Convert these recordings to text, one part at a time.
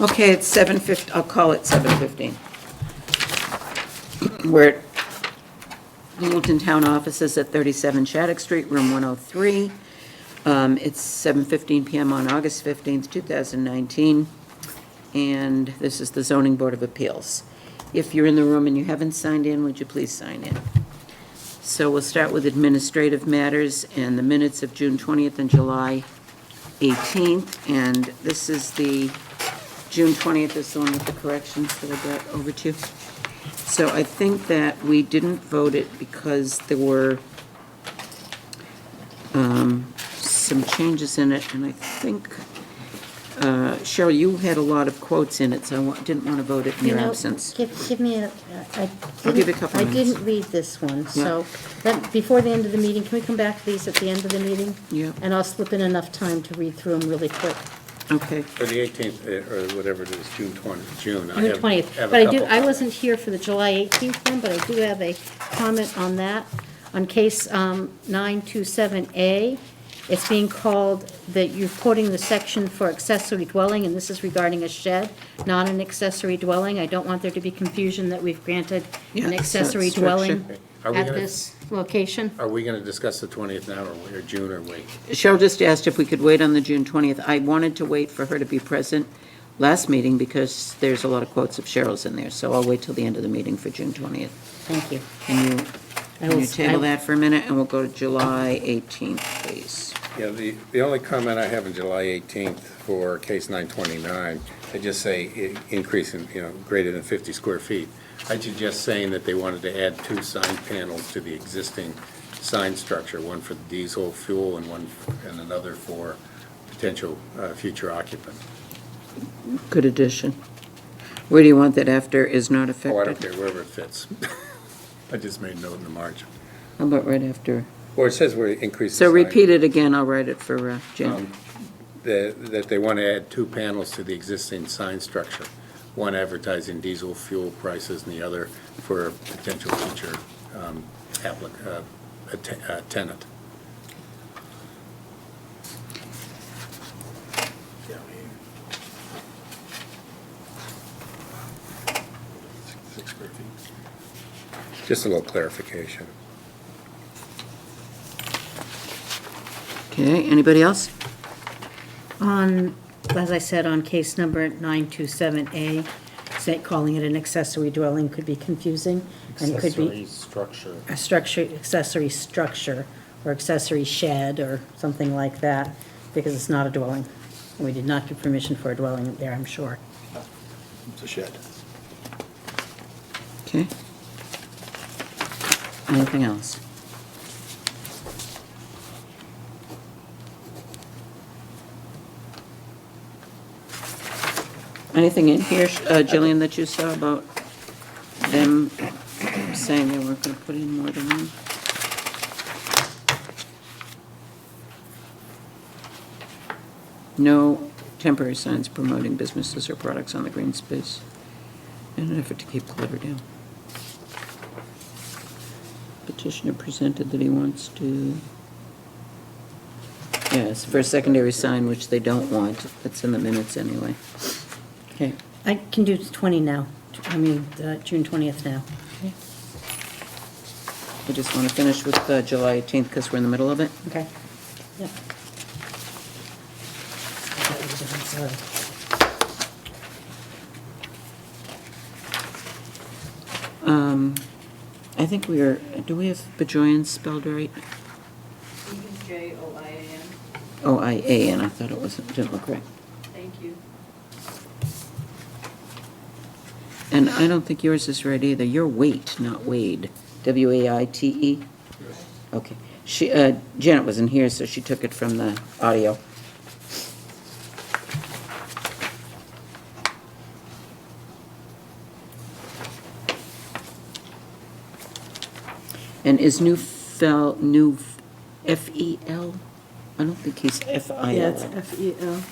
Okay, it's 7:50, I'll call it 7:15. We're at the Littleton Town Offices at 37 Shattuck Street, room 103. It's 7:15 PM on August 15th, 2019, and this is the Zoning Board of Appeals. If you're in the room and you haven't signed in, would you please sign in? So we'll start with administrative matters and the minutes of June 20th and July 18th, and this is the June 20th is the one with the corrections that I got over to you. So I think that we didn't vote it because there were some changes in it, and I think, Cheryl, you had a lot of quotes in it, so I didn't want to vote it in your absence. Give me a, I'll give you a couple I minutes. didn't read this one, so before the end of the meeting, can we come back to these at the end of the meeting? Yeah. And I'll slip in enough time to read through them really quick. Okay. For the 18th, or whatever it is, June 20th, June. I June have- 20th. have a But I couple wasn't here for the July 18th one, but I do have a comment on that. On case 927A, it's being called that you're quoting the section for accessory dwelling, and this is regarding a shed, not an accessory dwelling. I don't want there to be confusion that we've granted Yeah, an so accessory it's dwelling structure. Are we at gonna- this location. Are we going to discuss the 20th now, or June, or wait? Cheryl just asked if we could wait on the June 20th. I wanted to wait for her to be present last meeting because there's a lot of quotes of Cheryl's in there, so I'll wait till the end of the meeting for June 20th. Thank you. Can you table that for a minute, and we'll go to July 18th, please? Yeah, the only comment I have in July 18th for case 929, they just say increase in, greater than 50 square feet. I suggest saying that they wanted to add 2 sign panels to the existing sign structure, one for the diesel fuel and another for potential future occupant. Good addition. Where do you want that after is not affected? Oh, I don't care, wherever it fits. I just made a note in the margin. How about right after? Or it says we're increasing. So repeat it again, I'll write it for Jen. That they want to add 2 panels to the existing sign structure, one advertising diesel fuel prices and the other for a potential future tenant. Just a little clarification. Okay, anybody else? On, as I said, on case number 927A, calling it an accessory dwelling could be confusing. And could be structure. a structure, accessory structure, or accessory shed, or something like that, because it's not a dwelling. And we did not give permission for a dwelling there, I'm sure. It's a shed. Okay. Anything else? Anything in here, Jillian, that you saw about them saying they weren't going to put in more than one? No temporary signs promoting businesses or products on the green space in an effort to keep clutter down. Petitioner presented that he wants to, yes, for a secondary sign, which they don't want. It's in the minutes anyway. Okay. I can do 20 now, June 20th now. I just want to finish with July 18th because we're in the middle of it. Okay. Yep. I think we are, do we have Bejoyan spelled right? J-O-I-A-N. O-I-A-N, I thought it wasn't, didn't look right. Thank you. And I don't think yours is right either. You're Waite, not Wade. W-A-I-T-E? Okay. She, Janet wasn't here, so she took it from the audio. And is new F-E-L? I don't think he's F-I-L. Yeah, it's F-E-L.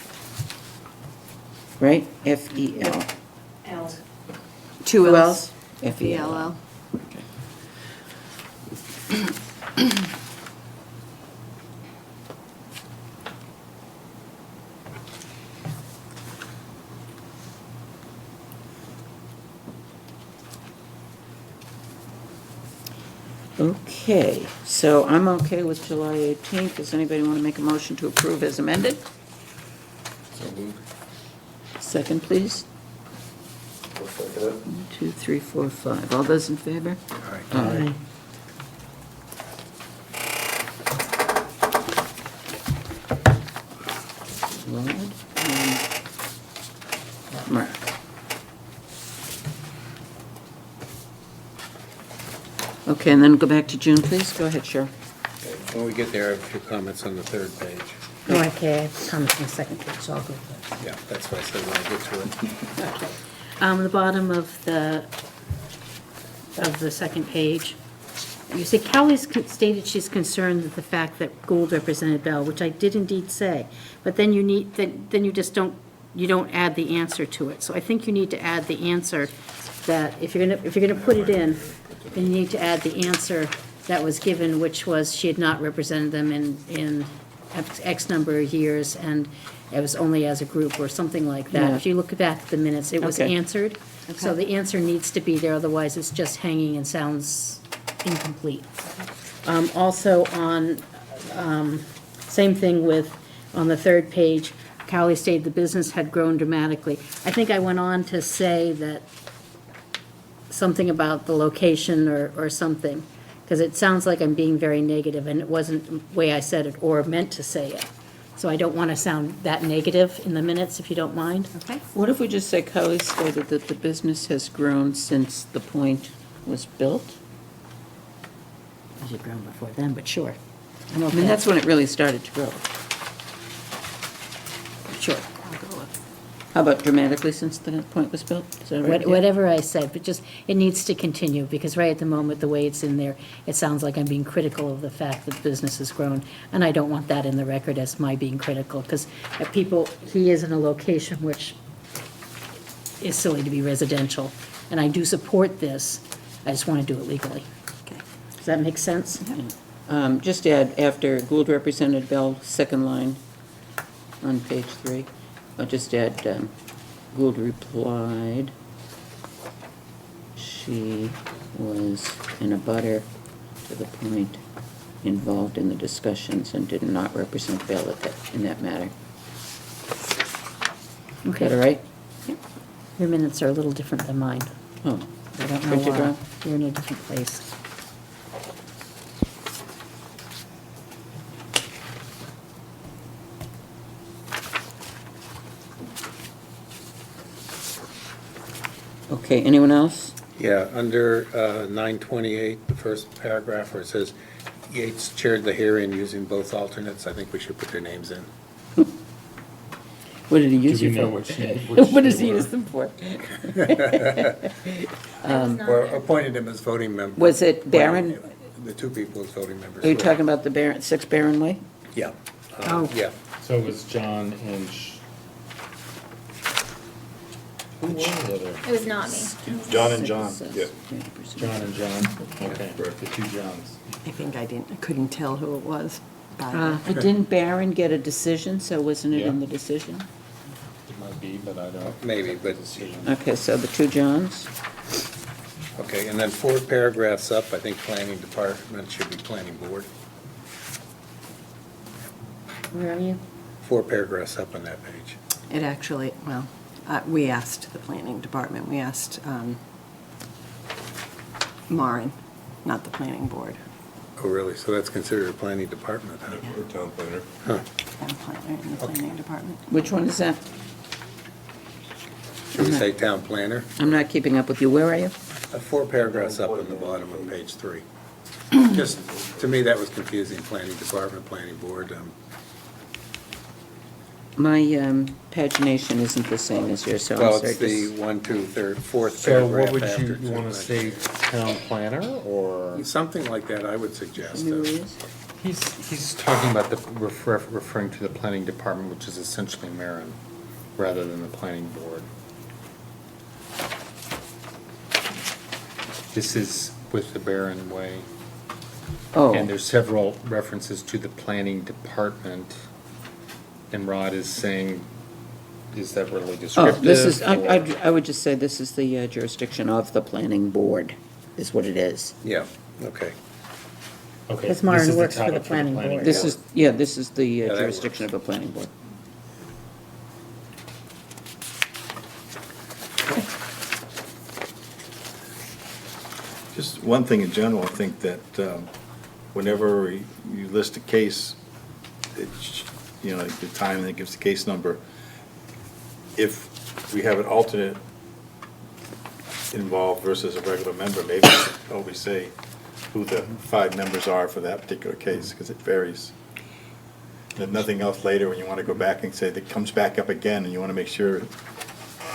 Right? F-E-L. L. Two L's? F-E-L. E-L-L. Okay, so I'm okay with July 18th. Does anybody want to make a motion to approve as amended? So moved. Second, please. I'll second it. 1, 2, 3, 4, 5. All those in favor? All right. Aye. Rod and Mark. Okay, and then go back to June, please. Go ahead, Cheryl. Okay, when we get there, I have a few comments on the third page. Oh, okay, I have comments on the second page, so I'll go first. Yeah, that's why I said when I get to it. The bottom of the second page, you say Cowley's stated she's concerned that the fact that Gould represented Bell, which I did indeed say, but then then you just don't add the answer to it. So I think you need to add the answer that, if you're gonna put it in, then you need to add the answer that was given, which was she had not represented them in X number of years, and it was only as a group or something like that. Yeah. If you look back at the minutes, it was Okay. answered. So the answer needs to be there, otherwise it's just hanging and sounds incomplete. Also on, same thing with, on the third page, Cowley stated the business had grown dramatically. I think I went on to say that something about the location or something, because it sounds like I'm being very negative, and it wasn't the way I said it or meant to say it. So I don't want to sound that negative in the minutes, if you don't mind. Okay. What if we just say Kelly stated that the business has grown since the point was built? It had grown before then, but sure. I'm I okay. mean, that's when it really started to grow. Sure. How about dramatically since the point was built? Is that right? Whatever I said, but just, it needs to continue, because right at the moment, the way it's in there, it sounds like I'm being critical of the fact that business has grown, and I don't want that in the record as my being critical, because he is in a location which is silly to be residential, and I do support this, I just want to do it legally. Okay. Does that make sense? Just add, after Gould represented Bell, second line on page 3, I'll just add, Gould replied, she was in a butter to the point involved in the discussions and did not represent Bell in that matter. Is that all right? Your minutes are a little different than mine. Oh, I don't know printed why. wrong? You're in a different place. Okay, anyone else? Yeah, under 928, the first paragraph where it says Yates chaired the hearing using both alternates, I think we should put their names in. What did he use Do we you know for? which What does they he were? use them for? Or appointed him as voting member. Was it Barron? Well, the two people as voting members. Are you were- talking about the Barron, 6 Barron Way? Yeah. Oh. Yeah. So it was John and who were the other? It was not me. John and John, Says yeah. 90%. John and John? Okay, the two Johns. I think I couldn't tell who it was. But didn't Barron get a decision, so wasn't it in Yeah. the decision? It might be, but I don't. Maybe, but, Okay, so the 2 Johns? okay, and then 4 paragraphs up, I think planning department should be planning board. Where are you? 4 paragraphs up on that page. It actually, well, we asked the planning department, we asked Marin, not the planning board. Oh, really? So that's considered a planning department, huh? Or town planner. Huh. Town planner in the planning department. Which one is that? Should we say town planner? I'm not keeping up with you. Where are you? 4 paragraphs up on the bottom of page 3. Just, to me, that was confusing, planning department, planning board. My pagination isn't the same as yours, so I'm Well, sorry. it's the just- 1, 2, 3rd, 4th So paragraph what after. would you want to say, town planner, or? Something like that, I would suggest. Who he is? He's talking about referring to the planning department, which is essentially Marin, rather than the planning board. This is with the Barron Way. Oh, And there's several references to the planning department, and Rod is saying, is that really oh, descriptive? this is, or- I would just say this is the jurisdiction of the planning board, is what it is. Yeah, okay. Okay. Because this Maren is the works for the topic planning board. This is, yeah, this is the Yeah, that jurisdiction works. of a planning board. Just one thing in general, I think that whenever you list a case, it's, you know, like the time and it gives the case number. If we have an alternate involved versus a regular member, maybe we should always say who the 5 members are for that particular case, because it varies. And if nothing else later, when you want to go back and say that comes back up again, and you want to make sure the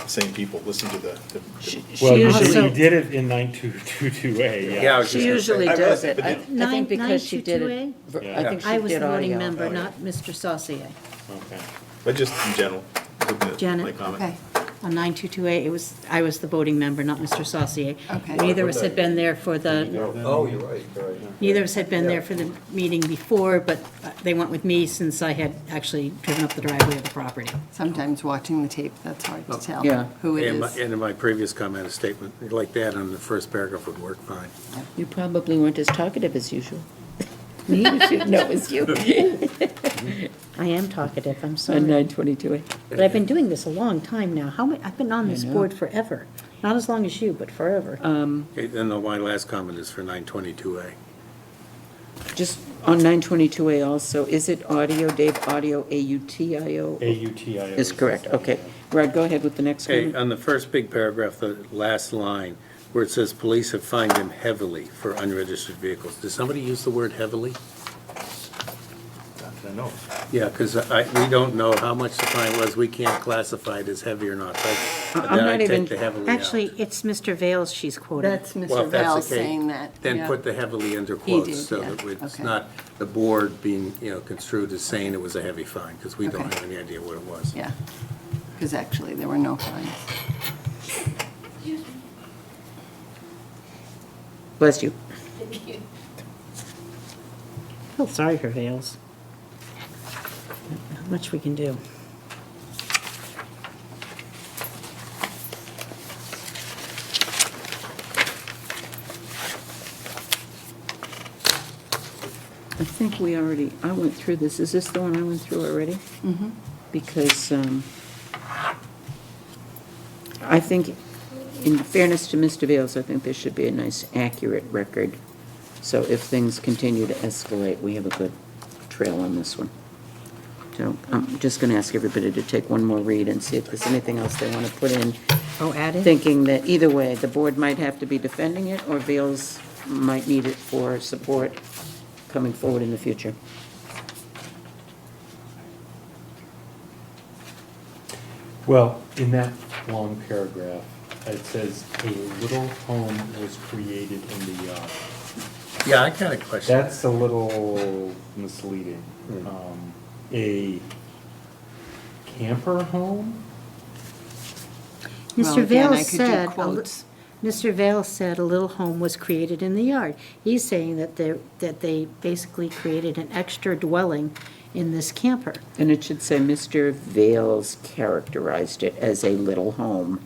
same people listen to the She Well, you usually, did it in 9222A, yeah. Yeah, I was she just gonna say. usually I does read it. it, I but I think because she did it, 922A? Yeah. I think she I was did the voting audio. member, Oh, yeah. not Mr. Saucier. Okay. But just in general. my Janet, comment. Okay, On 9228, I was the voting member, not Mr. Saucier. Okay. Neither of us had been there for the, Oh, you're right, you're right. neither of us had been there for the meeting before, but they went with me since I had actually driven up the driveway of the property. sometimes watching the tape, that's hard to tell Yeah. who it And is. in my previous comment, a statement like that on the first paragraph would work fine. You probably weren't as talkative as usual. Me? You should know it's you. I am talkative, I'm On sorry. 922A. But I've been doing this a long time now. I've been on this know. board forever. Not as long as you, but forever. Okay, then my last comment is for 922A. Just on 922A also, is it audio, Dave, audio, AUTIO? AUTIO. Is correct, okay. Rod, go ahead with the next Okay, one. on the first big paragraph, the last line, where it says, police have fined him heavily for unregistered vehicles. Does somebody use the word heavily? I know. Yeah, because we don't know how much the fine was. We can't classify it as heavy or not. I'm Then not I even- take the heavily out. Actually, it's Mr. Vales she's quoting. That's Well, Mr. if that's Val the case, saying that. Then yeah. put the heavily under He quotes, did, so yeah. that it's Okay. not the board being, construed as saying it was a heavy fine, because we don't Okay. have any idea what it was. Yeah, because actually, there were no fines. Bless you. Feel sorry for Vales. Not much we can do. I think I went through this. Is this the one I went through already? Mm-hmm. Because I think, in fairness to Mr. Vales, I think there should be a nice, accurate record. So if things continue to escalate, we have a good trail on this one. So I'm just going to ask everybody to take one more read and see if there's anything else they want to put in, Oh, added? thinking that either way, the board might have to be defending it, or Vales might need it for support coming forward in the future. Well, in that long paragraph, it says, "A little home was created in the yard." Yeah, I got a question. That's a little misleading. A camper home? Well, Mr. again, I Vales could do said, quotes. Mr. Vales said a little home was created in the yard. He's saying that they basically created an extra dwelling in this camper. And it should say, Mr. Vales characterized it as a little home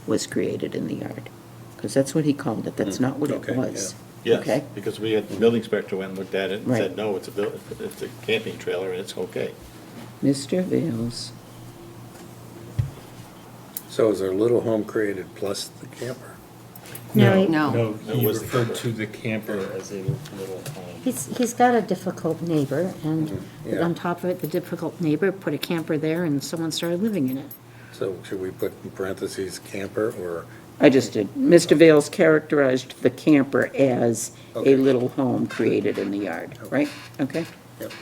was created in the yard. Because that's what he called it, that's not what it Okay, was. Yes, Okay? because we had, the building inspector went and looked at it and Right. said, no, it's a camping trailer and it's okay. Mr. Vales, So is there a little home created plus the camper? No, No. No, That he was the referred camper. to the camper as a little home. he's got a difficult neighbor, and Yeah. on top of it, the difficult neighbor put a camper there, and someone started living in it. So should we put in parentheses camper or? I just did. Mr. Vales characterized the camper as Okay. a little home created in the yard, right? Okay? Yep.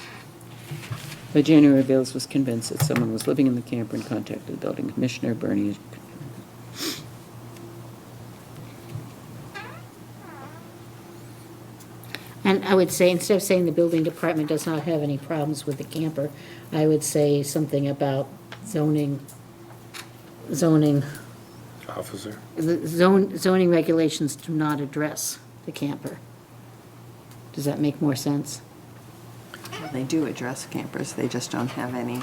By January, Vales was convinced that someone was living in the camper and contacted the building commissioner, Bernie. And I would say, instead of saying the building department does not have any problems with the camper, I would say something about zoning, Officer? the zoning regulations do not address the camper. Does that make more sense? Well, they do address campers, they just don't have any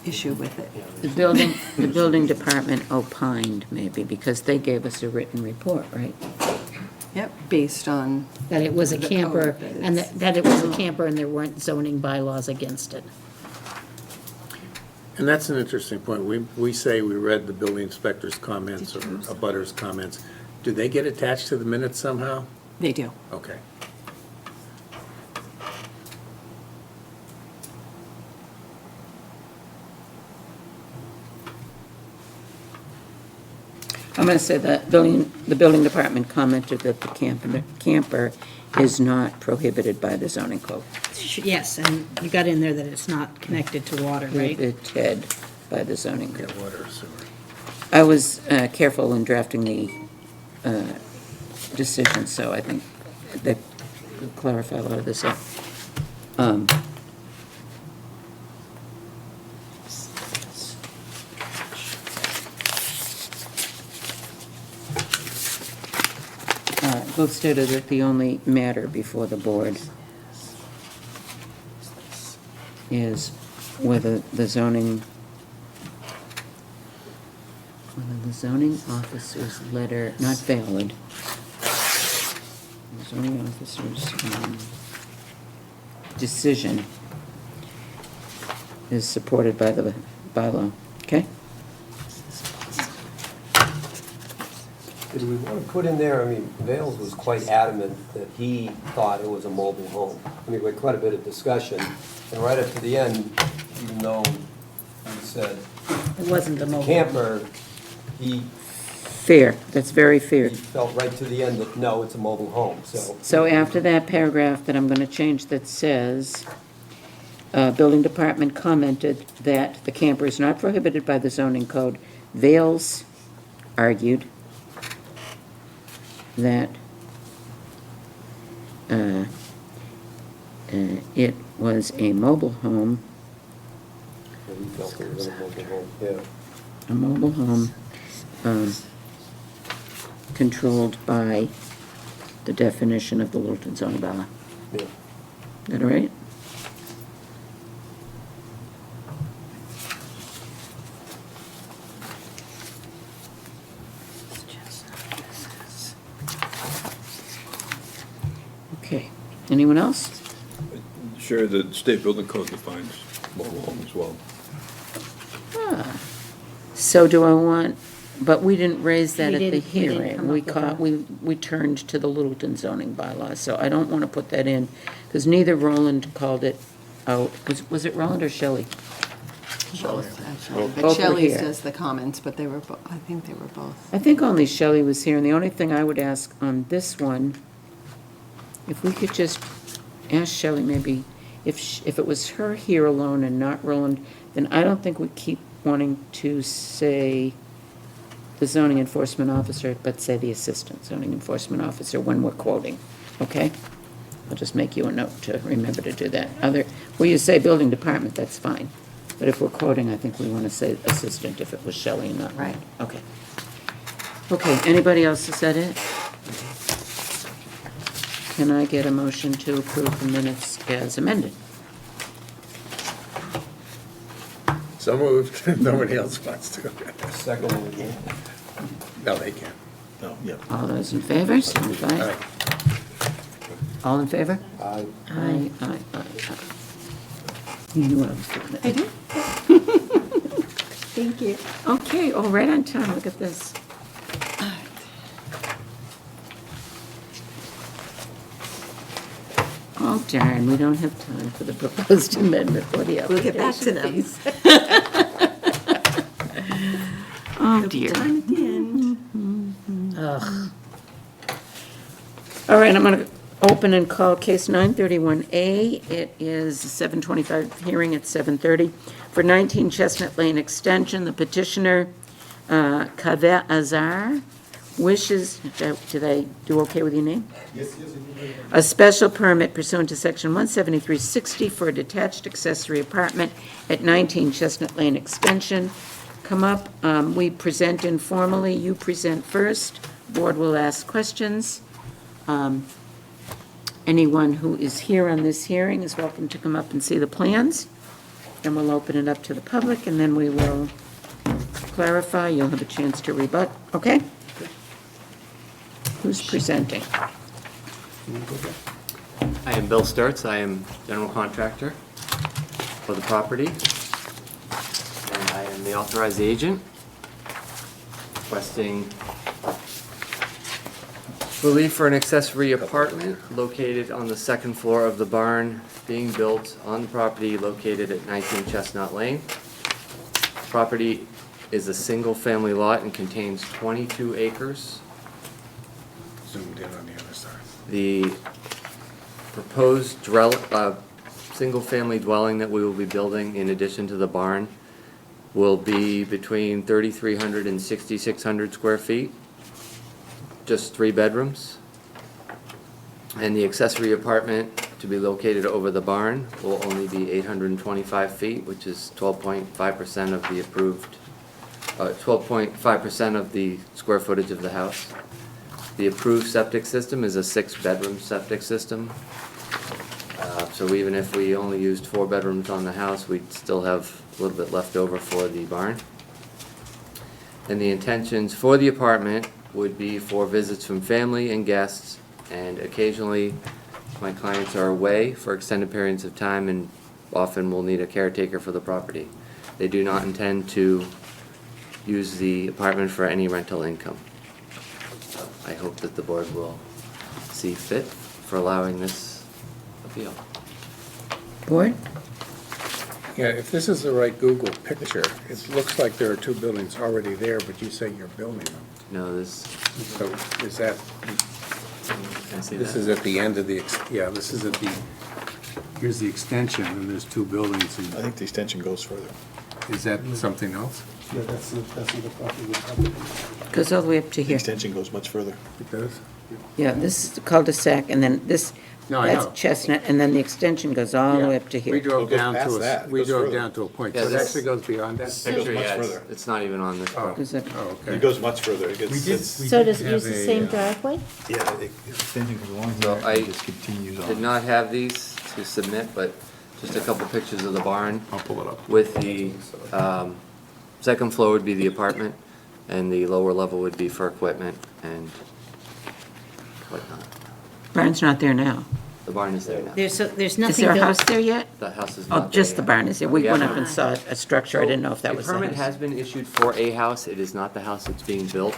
issue with it. The building department opined, maybe, because they gave us a written report, right? Yep, based on, that it was a The camper, code, that and it's- that it was a camper and there weren't zoning bylaws against it. And that's an interesting point. We say we read the building inspector's comments or a butter's comments. Do they get attached to the minutes somehow? they do. Okay. I'm going to say that the building department commented that the camper is not prohibited by the zoning code. Yes, and you got in there that it's not connected to water, right? Prohibited by the zoning Yeah, code. water or sewer. I was careful in drafting the decision, so I think that could clarify a lot of this up. Both stated that the only matter before the board is whether the zoning officer's letter, not valid, the zoning officer's decision is supported by the bylaw, okay? Did we want to put in there, I mean, Vales was quite adamant that he thought it was a mobile home. I mean, we had quite a bit of discussion, and right up to the end, even though he said It wasn't a mobile. camper, he Fair, that's very fair. felt right to the end that, no, it's a mobile home, so. So after that paragraph that I'm going to change that says, building department commented that the camper is not prohibited by the zoning code, Vales argued that it was a mobile home, He felt it was a mobile home, yeah. a mobile home controlled by the definition of the Littleton zoning bylaw. Yeah. Is that all right? Okay, anyone else? Sure, the state building code defines mobile home as well. So do I want, but we didn't raise that We at the didn't- we didn't hearing. come We up with caught, that. we turned to the Littleton zoning bylaw, so I don't want to put that in, because neither Roland called it out. Was it Roland or Shelley? Both, actually. Both But were Shelley's here. does the comments, but they were, I think they were both. I think only Shelley was here, and the only thing I would ask on this one, if we could just ask Shelley maybe, if it was her here alone and not Roland, then I don't think we keep wanting to say the zoning enforcement officer, but say the assistant zoning enforcement officer when we're quoting, okay? I'll just make you a note to remember to do that. Where you say building department, that's fine. But if we're quoting, I think we want to say assistant if it was Shelley and not Roland. Okay. Okay, anybody else, is that it? Can I get a motion to approve the minutes as amended? So moved. Nobody else wants to. Second one again. No, they can't. No, yeah. All those in favor, signify. All right. All in favor? Aye. Aye, aye, aye, aye. You knew what I was doing. I do. Thank you. Okay, oh, right on time, look at this. Oh darn, we don't have time for the proposed amendment for the We'll get back to them. application fees. Oh dear. Time at the end. Ugh. All right, I'm going to open and call case 931A. It is a 7:25 hearing at 7:30 for 19 Chestnut Lane Extension. The petitioner, Kaveh Azar, wishes, did I do okay with your name? Yes, yes. A special permit pursuant to section 17360 for a detached accessory apartment at 19 Chestnut Lane Extension. Come up, we present informally, you present first, board will ask questions. Anyone who is here on this hearing is welcome to come up and see the plans. Then we'll open it up to the public, and then we will clarify. You'll have a chance to rebut, okay? Who's presenting? I am Bill Sturts. I am general contractor for the property. And I am the authorized agent requesting relief for an accessory apartment located on the second floor of the barn being built on the property located at 19 Chestnut Lane. Property is a single-family lot and contains 22 acres. Zoomed in on the other side. The proposed single-family dwelling that we will be building in addition to the barn will be between 3,300 and 6,600 square feet, just 3 bedrooms. And the accessory apartment to be located over the barn will only be 825 feet, which is 12.5% of the approved, 12.5% of the square footage of the house. The approved septic system is a 6-bedroom septic system. So even if we only used 4 bedrooms on the house, we'd still have a little bit left over for the barn. And the intentions for the apartment would be for visits from family and guests, and occasionally my clients are away for extended periods of time and often will need a caretaker for the property. They do not intend to use the apartment for any rental income. I hope that the board will see fit for allowing this appeal. Board? Yeah, if this is the right Google picture, it looks like there are 2 buildings already there, but you say you're building them. No, this, So is that, can I see this that? is at the end of the, yeah, this is at the, here's the extension, and there's 2 buildings, I think the extension goes further. is that something else? Yeah, that's the property. Goes all the way up to The here. extension goes much further. It does? Yeah, this is the cul-de-sac, and then this, No, I know. that's Chestnut, and then the extension goes all the way up to We here. drove It goes down past to, that. It we goes drove further. down to a point, Yeah, so it this- actually goes beyond that? Picture, much yeah, further. it's not even on this. Oh, Goes up- oh, It okay. goes much further. It We gets, did, it's, we So did does it have use the a, same driveway? yeah, the extension goes along So here I and just continues on. Did not have these to submit, but just a couple pictures of the barn. I'll pull it up. With the, second floor would be the apartment, and the lower level would be for equipment and whatnot. Barn's not there now. The barn is there now. There's Is nothing there a built. house there yet? The house is Oh, not there just the yet. barn is there. We Yeah. went up and saw a structure. I didn't know if that was the A permit has house. been issued for a house. It is not the house that's being built.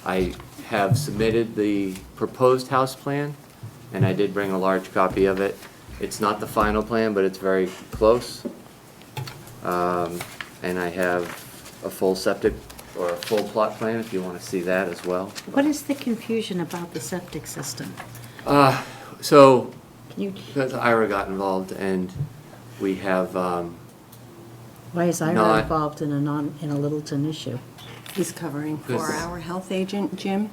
I have submitted the proposed house plan, and I did bring a large copy of it. It's not the final plan, but it's very close. And I have a full septic, or a full plot plan, if you want to see that as well. What is the confusion about the septic system? So, Can you, because Ira got involved, and we have, why is IRA Not- involved in a Littleton issue? He's covering for This- our health agent, Jim.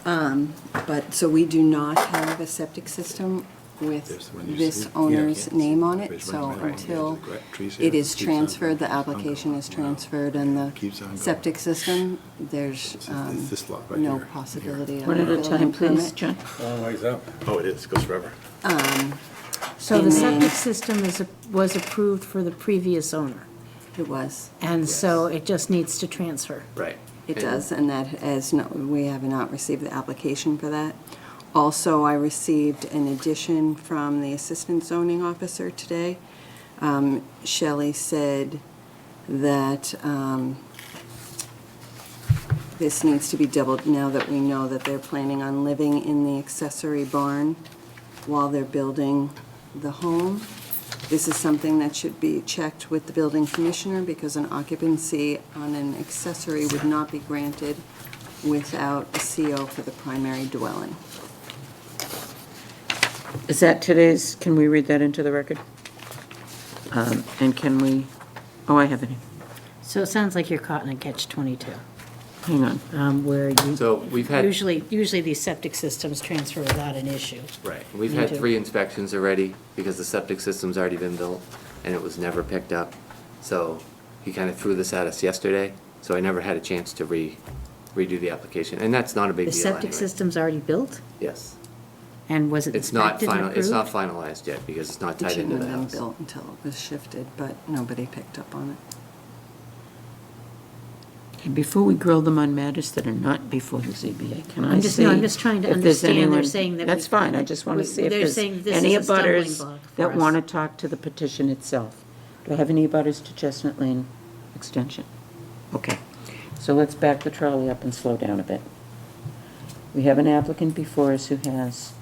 But, so we do not have a septic system with There's the one you this see. owner's Yeah. name on it. It's So right behind until the trees here. it is Keeps on transferred, the going. application is Wow. transferred, and the Keeps on going. septic system, there's It's this lot right no here. possibility of One a at a building time, please, permit. John. Long ways up. Oh, it is, it goes forever. So the And then- septic system was approved for the previous owner, It was. and so it just needs to transfer. right. It And- does, and that as, no, we have not received the application for that. Also, I received an addition from the Assistant Zoning Officer today. Shelley said that this needs to be doubled now that we know that they're planning on living in the accessory barn while they're building the home. This is something that should be checked with the building commissioner because an occupancy on an accessory would not be granted without a CO for the primary dwelling. Is that today's, can we read that into the record? And can we, oh, I have it. So it sounds like you're caught in a catch-22, Hang on. where you, So we've had. usually these septic systems transfer without an issue. Right, we've had Me too. 3 inspections already, because the septic system's already been built, and it was never picked up. So he kind of threw this at us yesterday, so I never had a chance to redo the application, and that's not a big The deal septic anyway. system's already built, Yes, and was it it's not inspected and final, it's not approved? finalized yet, because it's not It tied shouldn't into have the been house. built until it was shifted, but nobody picked up on it. Okay, before we grill them on matters that are not before the ZBA, can I I'm see? just trying to if there's understand, they're anyone- saying that. That's fine, I just want to see if They're there's saying this any is a stumbling abutters block for that us. want to talk to the petition itself. Do I have any abutters to Chestnut Lane extension? Okay, so let's back the trolley up and slow down a bit. We have an applicant before us who has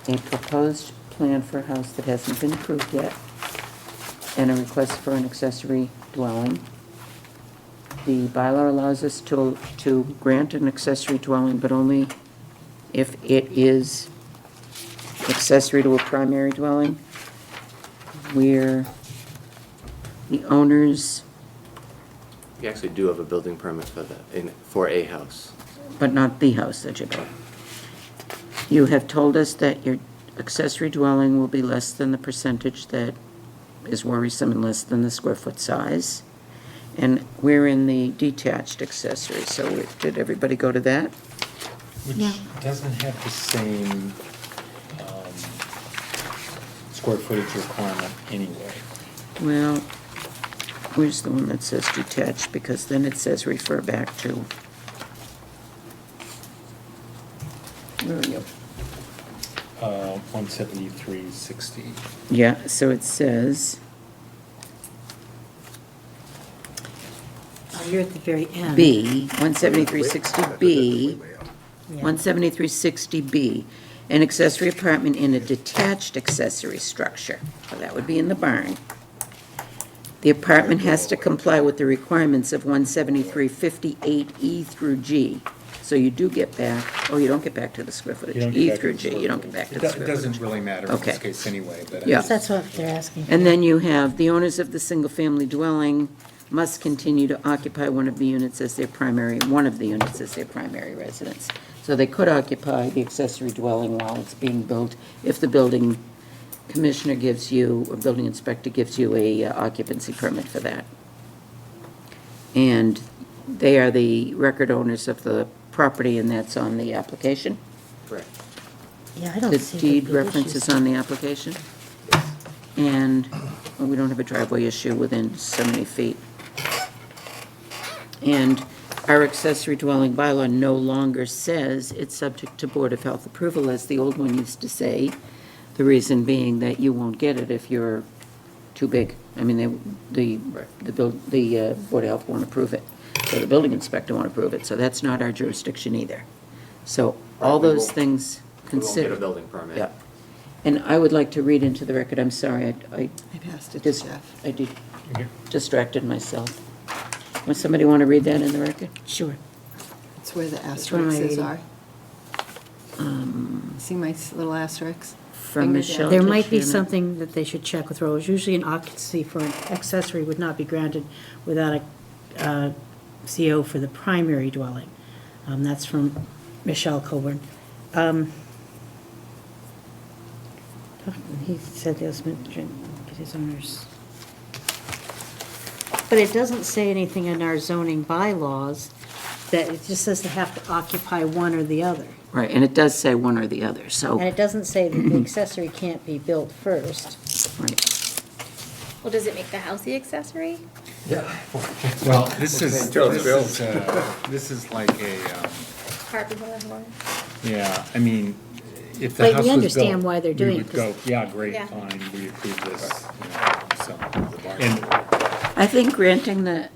a proposed plan for a house that hasn't been approved yet, and a request for an accessory dwelling. The bylaw allows us to grant an accessory dwelling, but only if it is accessory to a primary dwelling, where the owners, You actually do have a building permit for for a house. but not the house that you built. You have told us that your accessory dwelling will be less than the percentage that is worrisome and less than the square foot size. And we're in the detached accessory, so did everybody go to that? Yeah. Which doesn't have the same square footage requirement anyway. Well, where's the one that says detached, because then it says refer back to. Where are you? 17360. Yeah, so it says Oh, you're at the very end. B, 17360B, Yeah. 17360B, an accessory apartment in a detached accessory structure. So that would be in the barn. The apartment has to comply with the requirements of 17358E through G. So you do get back, oh, you don't get back to the square You footage. don't get E back to through the G, square you don't get back to It the do- square it footage. doesn't really matter in Okay. this case anyway, but. Yeah. That's what they're asking. And then you have, the owners of the single-family dwelling must continue to occupy one of the units as their primary residence. So they could occupy the accessory dwelling while it's being built if the building commissioner gives you, or building inspector gives you a occupancy permit for that. And they are the record owners of the property, and that's on the application? Correct. Yeah, I don't The see. deed big reference issues. is on the application? And well, we don't have a driveway issue within so many feet. And our accessory dwelling bylaw no longer says it's subject to Board of Health approval, as the old one used to say. The reason being that you won't get it if you're too big. I mean, the Board of Health won't approve it, so the building inspector won't approve it, so that's not our jurisdiction either. So all Right, we those won't- things We won't considered. get a building permit. Yeah. And I would like to read into the record, I'm sorry, I I passed it to just, Jeff. I distracted myself. Would somebody want to read that in the record? Sure. It's where the one am I asterisks reading? are. See my little asterisks? From Finger Michelle. down. There might be Shannon. something that they should check with Rose. Usually an occupancy for an accessory would not be granted without a CO for the primary dwelling. That's from Michelle Coburn. He said this, his owners. But it doesn't say anything in our zoning bylaws that, it just says they have to occupy one or the other. Right, and it does say one or the other, And so, it doesn't say that the accessory can't be built first. right. Well, does it make the house the accessory? Well, this is, Until it's built. this is like a, Cart before the horse? yeah, I mean, if the But we house was understand built, why they're we doing would it, go, 'cause- yeah, great, Yeah. fine, we approve this, so. And I think granting the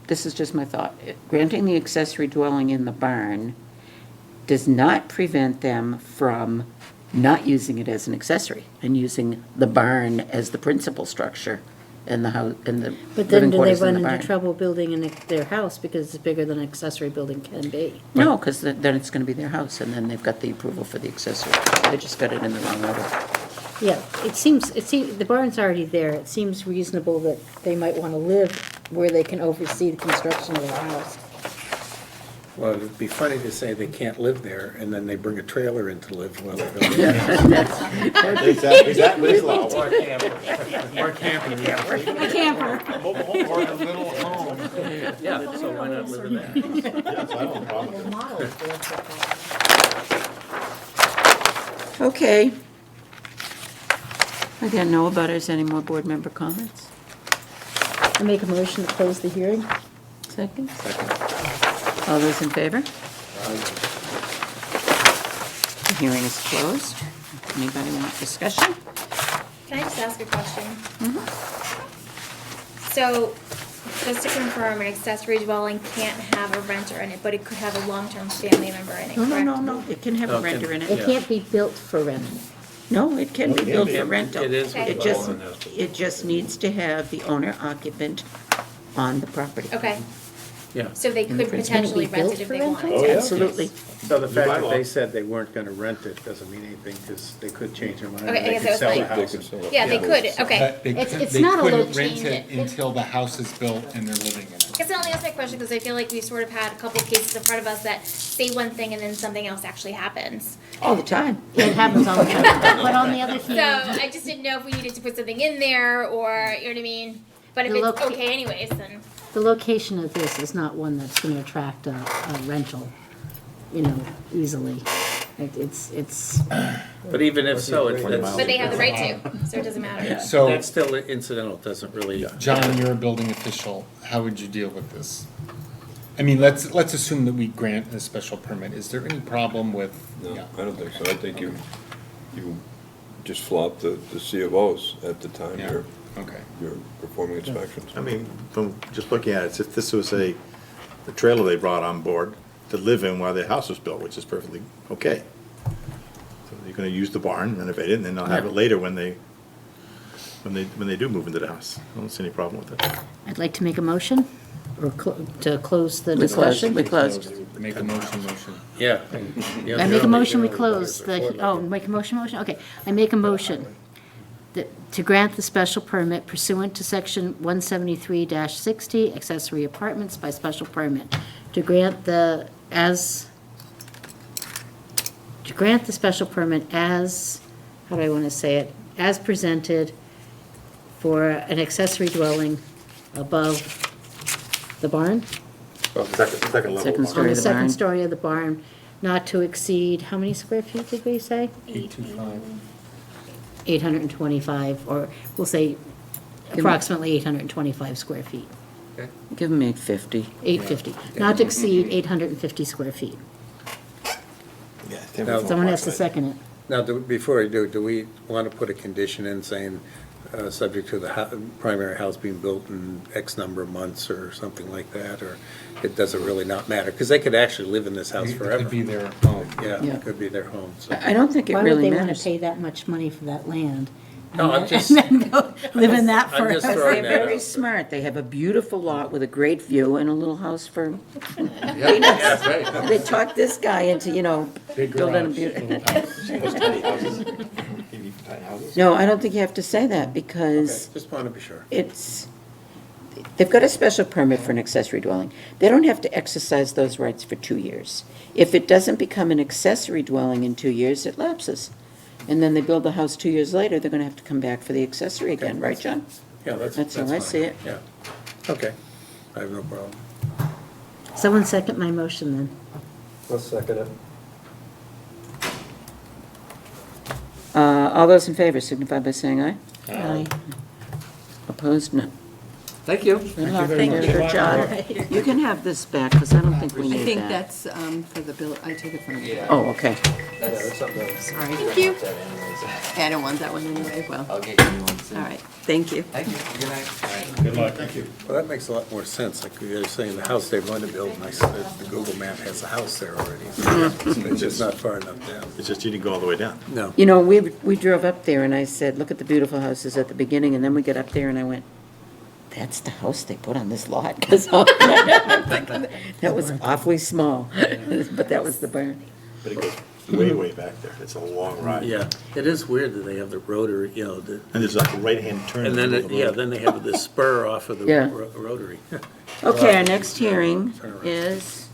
this is just my thought, granting the accessory dwelling in the barn does not prevent them from not using it as an accessory and using the barn as the principal structure and the house, and the But then living do they quarters in run the into barn. trouble building in their house because it's bigger than an accessory building can be? No, because then it's gonna be their house, and then they've got the approval for the accessory. They just got it in the wrong order. Yeah, it seems, the barn's already there. It seems reasonable that they might want to live where they can oversee the construction of the house. Well, it'd be funny to say they can't live there, and then they bring a trailer in to live while they're building. Exactly, that is law. Or camping. A camper. Or a little home. Yeah, so why not live in that? Yes, I don't have a problem with it. Okay. Again, no abutters, any more board member comments? I make a motion to close the hearing. Second? All those in favor? The hearing is closed. Anybody want discussion? Can I just ask a question? So, just to confirm, an accessory dwelling can't have a renter in it, but it could have a long-term family member in it, No, correct? no, it can have a renter in It it. can't be built for rental. No, it can be built for rental. It is. Okay. It just needs to have the owner occupant on the property. Okay, Yeah. so they In the could first- potentially Can it be rent it built if for they rental? wanted Oh, to. yeah. Absolutely. So the fact that bylaw. they said they weren't gonna rent it doesn't mean anything, because they could change their mind. Okay, I They guess could that was sell the like- They house. could sell it. Yeah, they could, okay. But they It's- could- it's they not a couldn't location. rent it until the house is built and they're living in it. I guess I only asked my question because I feel like we've sort of had a couple of cases in front of us that say one thing and then something else actually happens. All the time. It happens all the time. But on the other So hand, I just didn't know if we needed to put something in there or, you know what I mean? But if The it's loca- okay anyways, then, the location of this is not one that's gonna attract a rental, you know, easily. It's, But even if so, it's, but they have the right to, so it doesn't matter. So- that's still incidental, doesn't really. John, you're a building official, how would you deal with this? I mean, let's assume that we grant a special permit, is there any problem with? No, Yeah. I don't think so. I think you just flop the C of Os at the time Yeah. you're Okay. performing inspections. I mean, from just looking at it, if this was a trailer they brought on board to live in while their house was built, which is perfectly okay. So you're gonna use the barn, renovate it, and then they'll have it later when they do move into the house. I don't see any problem with it. I'd like to make a motion or to close the We closed, discussion. we closed. Make a motion. Yeah. I make a motion, we close make a motion, okay. I make a motion to grant the special permit pursuant to section 173-60, accessory apartments by special permit. To grant the special permit as, how do I want to say it? As presented for an accessory dwelling above the barn? Second level. Second barn. story. On the of the second barn. story of the barn, not to exceed, how many square feet did we say? 825. 825, or we'll say approximately 825 square feet. Give them 850. 850, not to exceed 850 square feet. Yeah, Someone has to second it. Now, before I do we want to put a condition in saying, subject to the primary house being built in X number of months or something like that, or it doesn't really not matter? Because they could actually live in this house It forever. could be their home. Yeah, Yeah. it could be their home, so. I don't think it Why would really they want to matters. pay that much money for that land? No, I'm And just- then go live in that I'm just forever? throwing They're that very out. smart. They have a beautiful lot with a great view and a little house for, Yeah, that's right. they talked this guy into, Big building a garage, beautiful. little house. No, I don't think you have to say that Okay, because just want to be sure. they've got a special permit for an accessory dwelling. They don't have to exercise those rights for 2 years. If it doesn't become an accessory dwelling in 2 years, it lapses. And then they build the house 2 years later, they're gonna have to come back for the accessory again, right, John? Yeah, That's how I fine. see it. Yeah, okay, I have no problem. Someone second my motion then. I'll second it. All those in favor signify by saying aye. Aye. Opposed, none. Thank you. Good luck. Thank you, John. You can have this back, because I don't think we I need think that. that's for the bill, I take it from the bill. Oh, okay. Sorry. Thank you. I don't want that one anyway, well, I'll get you one soon. all right, thank you. Thank you. Good night. Good luck. Thank you. Well, that makes a lot more sense, like you're saying, the house they're going to build, and I said, the Google map has a house there already. It's just not far enough down. It's just you didn't go all the way down. No. We drove up there and I said, look at the beautiful houses at the beginning, and then we get up there and I went, that's the house they put on this lot, because that was awfully small, but that was the barn. But it goes way, way back there. It's a long ride. Yeah, it is weird that they have the rotary, And there's like a right-hand turn. and then, in the middle of the road. then they have the spur off of the Yeah. rotary. Okay, our next hearing is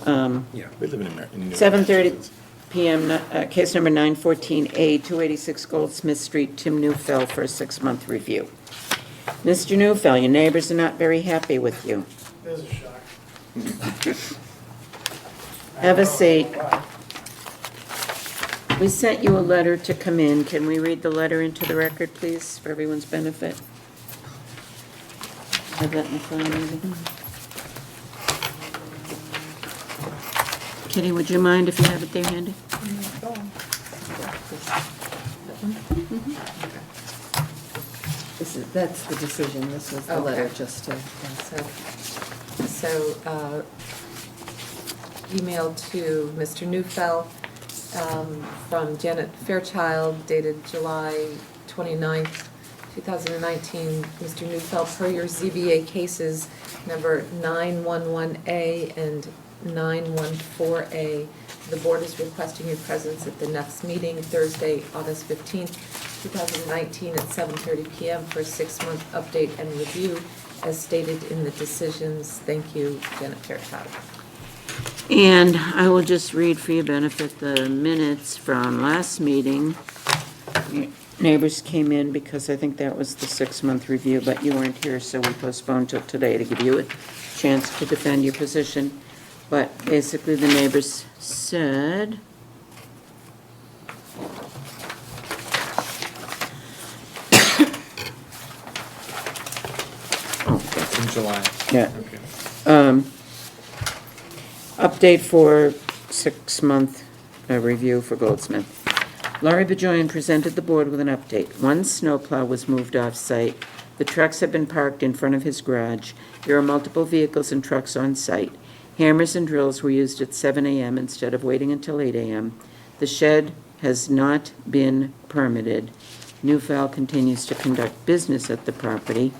Yeah. We live in America. 7:30 PM, case number 914A, 286 Goldsmith Street, Tim Newfell, for a 6-month review. Mr. Newfell, your neighbors are not very happy with you. There's a shock. Have a seat. We sent you a letter to come in. Can we read the letter into the record, please, for everyone's benefit? Have that in front of me. Kitty, would you mind if you have it there handy? That's the decision, this was the letter, just to. So, email to Mr. Newfell from Janet Fairchild dated July 29th, 2019. Mr. Newfell, per your ZBA cases number 911A and 914A, the board is requesting your presence at the next meeting, Thursday, August 15th, 2019, at 7:30 PM for a 6-month update and review, as stated in the decisions. Thank you, Janet Fairchild. And I will just read for your benefit the minutes from last meeting. Neighbors came in because I think that was the 6-month review, but you weren't here, so we postponed till today to give you a chance to defend your position. But basically, the neighbors said, It's in July. yeah, Okay. update for 6-month review for Goldsmith. Laurie Bajoyan presented the board with an update. One snowplow was moved off-site. The trucks have been parked in front of his garage. There are multiple vehicles and trucks on site. Hammers and drills were used at 7 a.m. instead of waiting until 8 a.m. The shed has not been permitted. Newfell continues to conduct business at the property.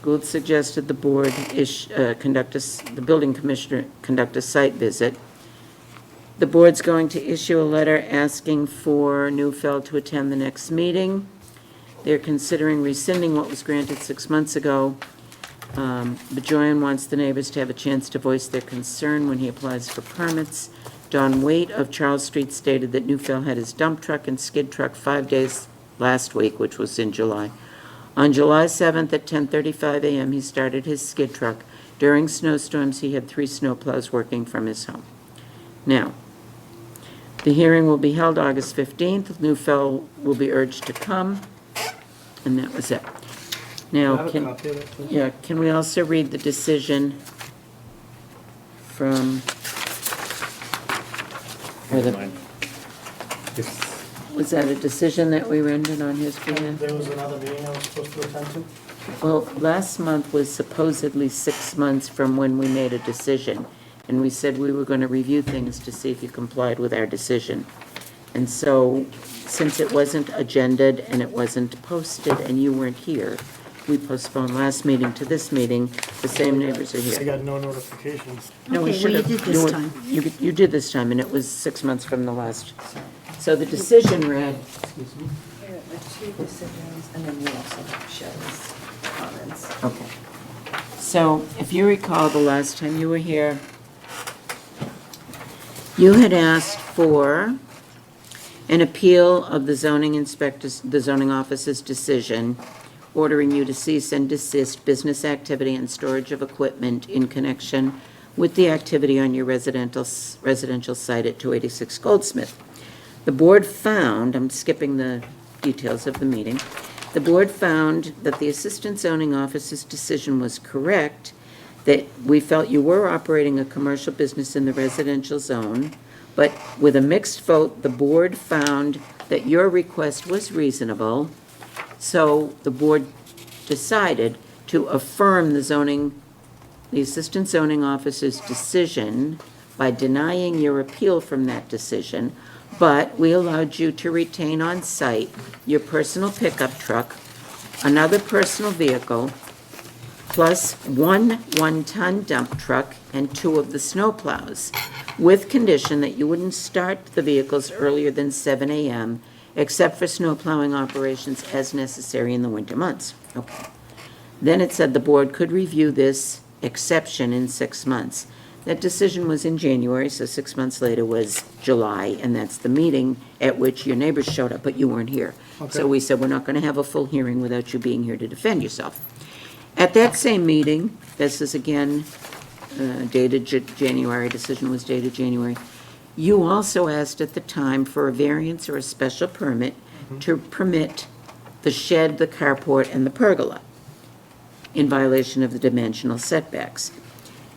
Gould suggested the board the building commissioner conduct a site visit. The board's going to issue a letter asking for Newfell to attend the next meeting. They're considering rescinding what was granted 6 months ago. Bajoyan wants the neighbors to have a chance to voice their concern when he applies for permits. Don Waite of Charles Street stated that Newfell had his dump truck and skid truck 5 days last week, which was in July. On July 7th at 10:35 a.m., he started his skid truck. During snowstorms, he had 3 snowplows working from his home. Now, the hearing will be held August 15th. Newfell will be urged to come, and that was it. Now, can we also read the decision from, was that a decision that we rendered on his behalf? There was another meeting I was supposed to attend to. Well, last month was supposedly 6 months from when we made a decision, and we said we were going to review things to see if you complied with our decision. And so, since it wasn't agended and it wasn't posted and you weren't here, we postponed last meeting to this meeting. The same neighbors are I here. got no notifications. No, we Okay, should well, have. you did this time. You did this time, and it was 6 months from the last. So the decision read, excuse me. Here are 2 decisions, and then you also have Shelley's comments. Okay. So if you recall, the last time you were here, you had asked for an appeal of the zoning officer's decision ordering you to cease and desist business activity and storage of equipment in connection with the activity on your residential site at 286 Goldsmith. The board found, I'm skipping the details of the meeting, the board found that the assistant zoning officer's decision was correct, that we felt you were operating a commercial business in the residential zone, but with a mixed vote, the board found that your request was reasonable, so the board decided to affirm the assistant zoning officer's decision by denying your appeal from that decision, but we allowed you to retain on site your personal pickup truck, another personal vehicle, plus one one-ton dump truck and 2 of the snowplows, with condition that you wouldn't start the vehicles earlier than 7 a.m., except for snowplowing operations as necessary in the winter months. Okay. Then it said the board could review this exception in 6 months. That decision was in January, so 6 months later was July, and that's the meeting at which your neighbors showed up, but you weren't here. So we said, we're not going to have a full hearing without you being here to defend yourself. At that same meeting, this is again dated January, decision was dated January, you also asked at the time for a variance or a special permit to permit the shed, the carport, and the pergola. in violation of the dimensional setbacks.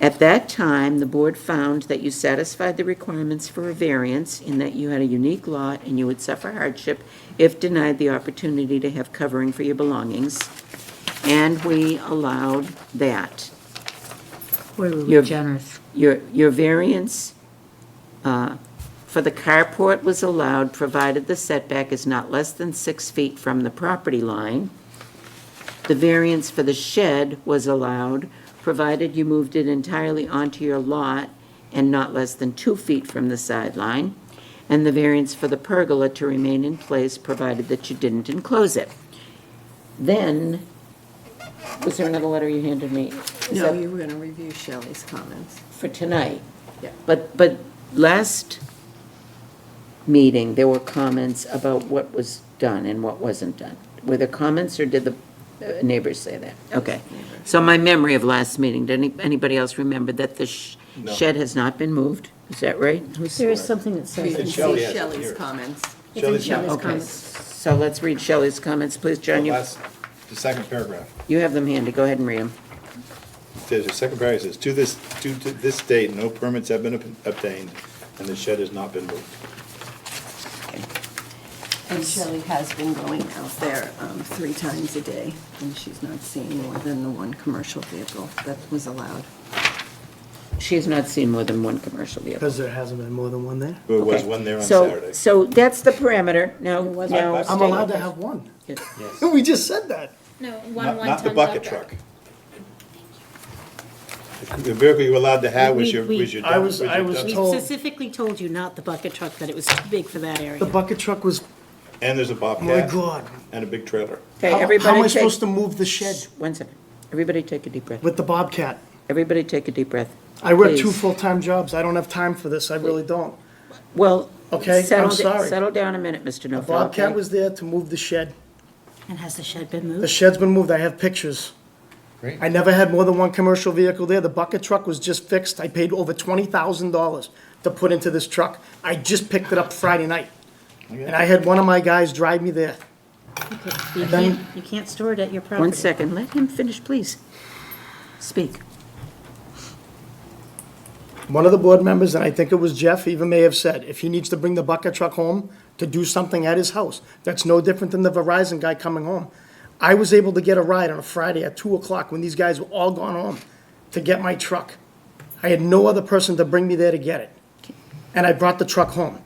At that time, the board found that you satisfied the requirements for a variance in that you had a unique lot and you would suffer hardship if denied the opportunity to have covering for your belongings, and we allowed that. Where were Your- we generous? Your variance for the carport was allowed, provided the setback is not less than 6 feet from the property line. The variance for the shed was allowed, provided you moved it entirely onto your lot and not less than 2 feet from the sideline. And the variance for the pergola to remain in place, provided that you didn't enclose it. Then, was there another letter you handed me? Is No, that you were going to review Shelley's comments. for tonight? Yeah. But last meeting, there were comments about what was done and what wasn't done. Were there comments, or did the neighbors say that? Okay. So my memory of last meeting, did anybody else remember that the No. shed has not been moved? Is that right? There is something that You says. can Shelley see has it Shelley's here. comments. It's in Shelley's- Shelley's Okay, comments. so let's read Shelley's comments, please. John, The second paragraph. you have them handy, go ahead and read them. There's a second paragraph, says, to this date, no permits have been obtained, and the shed has not been moved. And Shelley has been going out there 3 times a day, and she's not seeing more than the one commercial vehicle that was allowed. She has not seen more than one commercial vehicle. Because there hasn't been more than one there. There was Okay. one there on So- Saturday. So that's the parameter, now. was now one. I'm stay- allowed to have one. Yes. We just said that. No, Not one not the one-ton bucket dump truck. truck. The vehicle you were allowed to have was your, We- was your. I was- was I your was dump- We told- specifically told you not the bucket truck, that it was too big for that area. The bucket truck was, And there's a my Bobcat God. and a big trailer. Okay, How am everybody I take, supposed to move the shed one second. Everybody take a deep breath. with the Bobcat? Everybody take a deep breath. I work Please. 2 full-time jobs. I don't have time for this. I really don't. Well, Okay, I'm settle, sorry. settle down a minute, Mr. The Nofel. Bobcat okay? was there to move the shed. And has the shed been The moved? shed's been moved. I have pictures. Great. I never had more than one commercial vehicle there. The bucket truck was just fixed. I paid over $20,000 to put into this truck. I just picked it up Friday night. And I had one of my guys drive me there. You then- can't store it at your property. One second, let him finish, please. Speak. One of the board members, and I think it was Jeff, even may have said, if he needs to bring the bucket truck home to do something at his house, that's no different than the Verizon guy coming home. I was able to get a ride on a Friday at 2 o'clock when these guys were all gone home to get my truck. I had no other person to bring me there to get it. And I brought the truck home.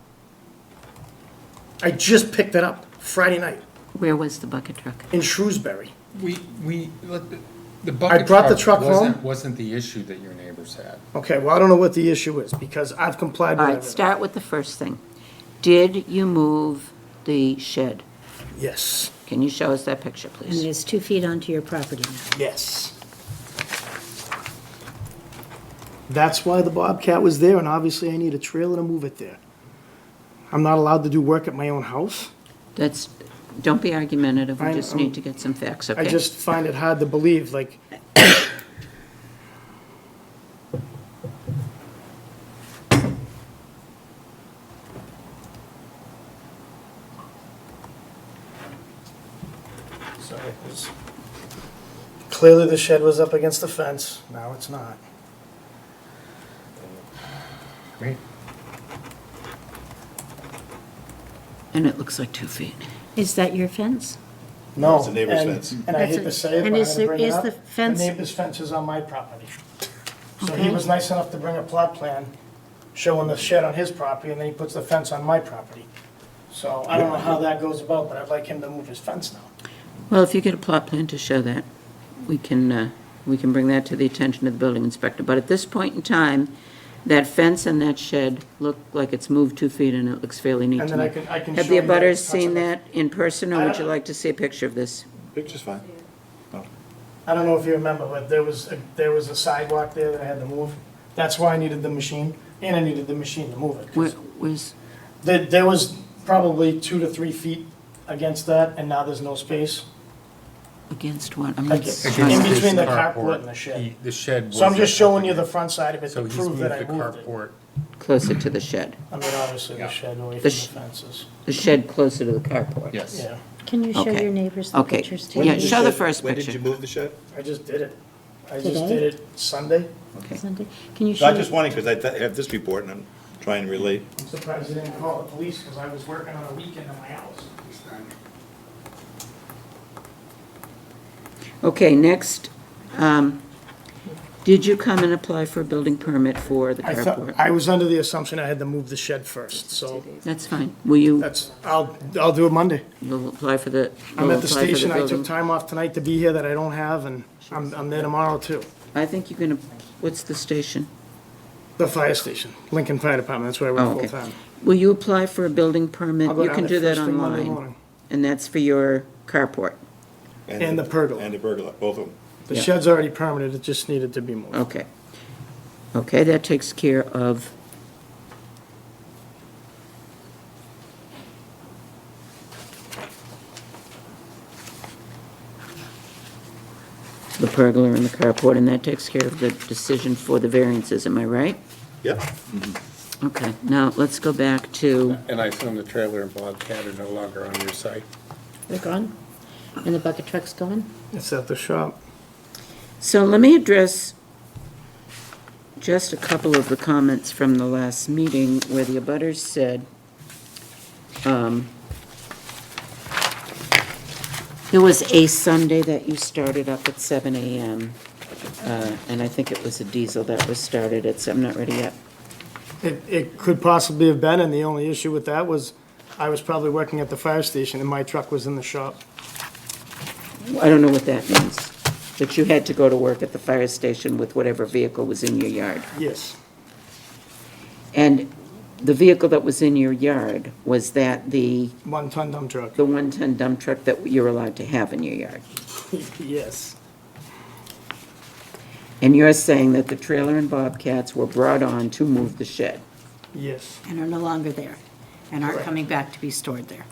I just picked it up Friday night Where was the bucket truck? in Shrewsbury. The bucket brought the truck wasn't the issue that your neighbors had. Okay, well, I don't know what the issue is, because I've complied All with right, everything. start with the first thing. Did you move the shed? Yes, Can you show us that picture, And please? it is 2 feet onto your property now. yes. That's why the Bobcat was there, and obviously I need a trailer to move it there. I'm not allowed to do work at my own house. That's, don't be argumentative, we I- just need to get some facts, okay? I just find it hard to believe, like, sorry, it was- clearly the shed was up against the fence, now it's not. Great. And it looks like 2 feet. Is that your fence? No. It's a neighbor's and- fence. And I That's hate a- to say it, and but I is had to there- bring it is up. the fence- The neighbor's fence is on my property. So he Okay. was nice enough to bring a plot plan showing the shed on his property, and then he puts the fence on my property. So I don't know how that goes about, but I'd like him to move his fence now. Well, if you get a plot plan to show that, we can bring that to the attention of the building inspector. But at this point in time, that fence and that shed look like it's moved 2 feet, and it looks fairly neat And to then me. I can Have show the you that abutters it's seen possible. that in person, or I would you don't- like to see a picture of this? Picture's fine. I don't know if you remember, but there was a sidewalk there that I had to move. That's why I needed the machine, and I needed the machine to move it. 'cause Where's, There was probably 2 to 3 feet against that, and now there's no space. against what? I'm Like, not in trying to- between the His carport and the shed. The shed was. So I'm just up showing you against- the front side of it So to he's prove moved that I the moved it. carport. Closer to the shed. I mean, obviously the Yeah. shed away The from the fences. The shed closer to the carport. Yes. Yeah. Can you show Okay. your neighbors the Okay. pictures too? Yeah, please? show the first When did you picture. move the shed? I just did it. I just Today? did it Sunday. Okay. Sunday? Can you So I show, just wanted, because I have this report and I'm trying to relate. I'm surprised you didn't call the police, because I was working on a weekend in my house. Okay, next, did you come and apply for a building permit for the I thought, carport? I was under the assumption I had to move the shed first, so That's fine. Will you, I'll do it Monday. you'll apply for the, I'm you'll at the apply for station, I took building? time off tonight to be here that I don't have, and I'm there tomorrow too. I think you're gonna, what's the station? The fire station, Lincoln Fire Department, that's where I Oh, work okay. full-time. Will you apply for a building permit? I'll go You down can there do that first thing Monday online. morning. And that's for your carport? And the pergola. And the pergola, both of them. The Yeah. shed's already permitted, it just needed to be moved. Okay. Okay, that takes care of the pergola and the carport, and that takes care of the decision for the variances, am I right? Yep. Okay, now let's go back to, And I assume the trailer and Bobcat are no longer on your site? they're gone? And the bucket truck's gone? It's at the shop. so let me address just a couple of the comments from the last meeting where the abutters said, there was a Sunday that you started up at 7 a.m., and I think it was a diesel that was started at, I'm not ready yet. It could possibly have been, and the only issue with that was I was probably working at the fire station and my truck was in the shop. I don't know what that means, that you had to go to work at the fire station with whatever vehicle was in your yard. Yes, And the vehicle that was in your yard, was that the 1-ton dump truck. 1-ton dump truck that you're allowed to have in your yard? Yes, And you're saying that the trailer and bobcats were brought on to move the shed? yes. And are no longer there, and aren't Correct. coming back to be stored there.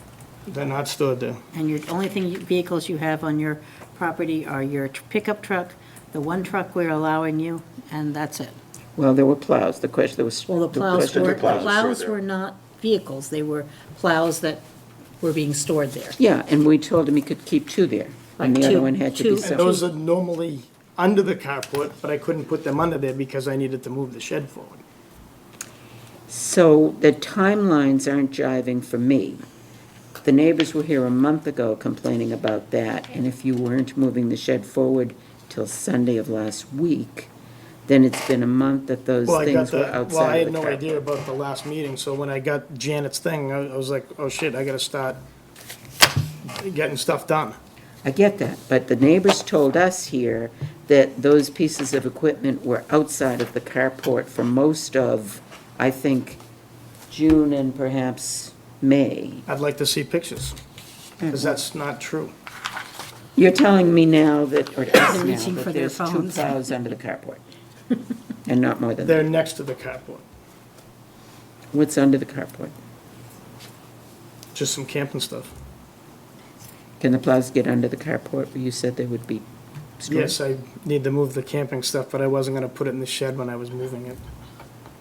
They're not stored there. And your only vehicles you have on your property are your pickup truck, the one truck we're allowing you, and that's it. Well, there were plows, the question, there was. Well, the plows question- were, plows are stored plows there. were not vehicles, they were plows that were being stored there. Yeah, and we told him he could keep 2 there, and the Like other two- one had to two- be And separate. those are normally under the carport, but I couldn't put them under there because I needed to move the shed forward. So the timelines aren't jiving for me. The neighbors were here a month ago complaining about that, and if you weren't moving the shed forward till Sunday of last week, then it's been a month that those Well, I got things were that, well, I outside had of the no carport. idea about the last meeting, so when I got Janet's thing, I was like, oh shit, I gotta start getting stuff done. I get that, but the neighbors told us here that those pieces of equipment were outside of the carport for most of, I think, June and perhaps May. I'd like to see pictures, because that's not true. You're telling me now that, or us They're now, reaching that for their there's 2 phones. plows under the carport? And not more than They're that? next to the carport, What's under the carport? just some camping stuff. Can the plows get under the carport where you said they would be stored? Yes, I need to move the camping stuff, but I wasn't gonna put it in the shed when I was moving it.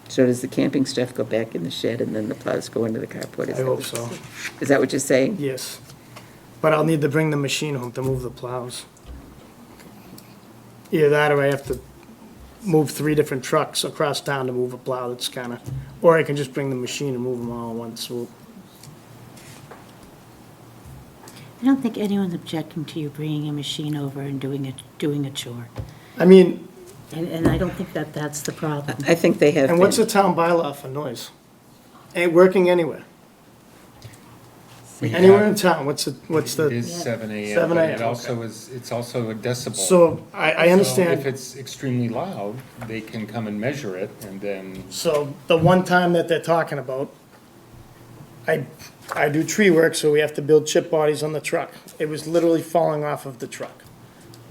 So does the camping stuff go back in the shed and then the plows go into the carport? Is I that hope what- so, Is that what you're saying? yes. But I'll need to bring the machine home to move the plows. Either that or I have to move 3 different trucks across town to move a plow, that's kinda, or I can just bring the machine and move them all in one swoop. I don't think anyone's objecting to you bringing a machine over and doing a chore. I mean, And I don't think that that's the problem. I think they have and what's the been. town bylaw for noise? Ain't working anywhere. We Anywhere have- in town, what's It the, is 7 AM. 7 but a.m., It also is, it's also a decibel. so I So if understand, it's extremely loud, they can come and measure it, and then, so the one time that they're talking about, I do tree work, so we have to build chip bodies on the truck. It was literally falling off of the truck.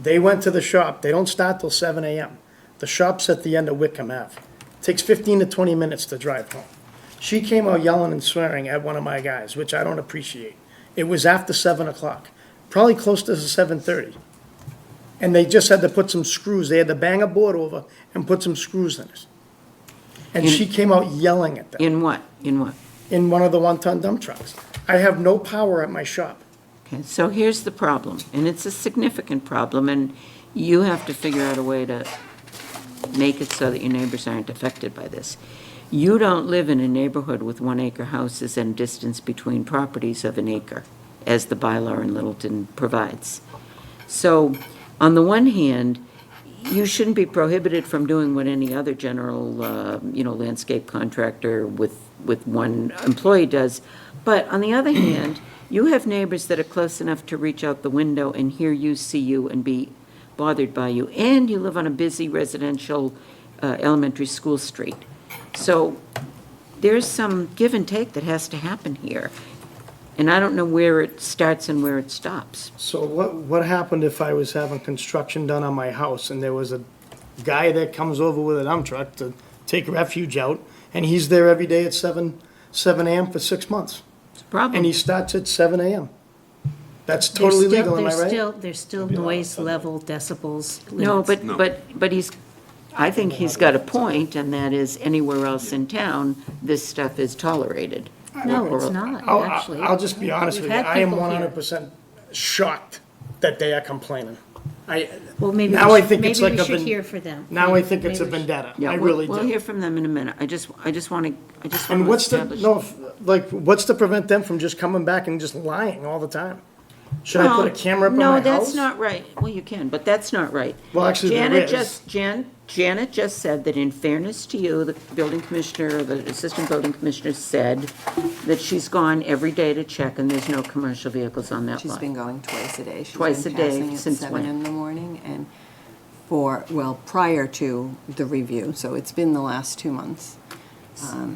They went to the shop, they don't start till 7 a.m. The shop's at the end of Wickham Ave. Takes 15 to 20 minutes to drive home. She came out yelling and swearing at one of my guys, which I don't appreciate. It was after 7 o'clock, probably close to 7:30. And they just had to put some screws, they had to bang a board over and put some screws in it. And she came out yelling at them In what? In what? in one of the 1-ton dump trucks. I have no power at my shop. Okay, so here's the problem, and it's a significant problem, and you have to figure out a way to make it so that your neighbors aren't affected by this. You don't live in a neighborhood with 1-acre houses and distance between properties of an acre, as the bylaw in Littleton provides. So, on the one hand, you shouldn't be prohibited from doing what any other general, landscape contractor with one employee does. But on the other hand, you have neighbors that are close enough to reach out the window and hear you, see you, and be bothered by you. And you live on a busy residential elementary school street. So there's some give and take that has to happen here. And I don't know where it starts and where it stops. So what happened if I was having construction done on my house and there was a guy that comes over with a dump truck to take refuge out, and he's there every day at 7 a.m. for 6 months? It's a problem. And he starts at 7 a.m. That's totally legal, am I right? There's still noise level, decibels. No, limits. but I think he's got a point, and that is anywhere else in town, this stuff is tolerated. No, it's not, actually. I'll just be honest We've with you, had I am people here. 100% shocked that they are complaining. Well, maybe Now I we think it's like should a ven- hear for them. Now I think it's a Maybe we should- vendetta, Yeah, I really We'll hear do. from them in a minute. I just want to And what's the, establish. no, what's to prevent them from just coming back and just lying all the time? Should I put a camera up on my house? No, that's not right. Well, you can, but that's not right. Well, actually, there is. Janet just said that in fairness to you, the building commissioner, or the assistant building commissioner said that she's gone every day to check, and there's no commercial vehicles on that She's lot. been going twice a day. Twice a day She's been passing since at 7 when? in the morning and prior to the review, so it's been the last 2 months.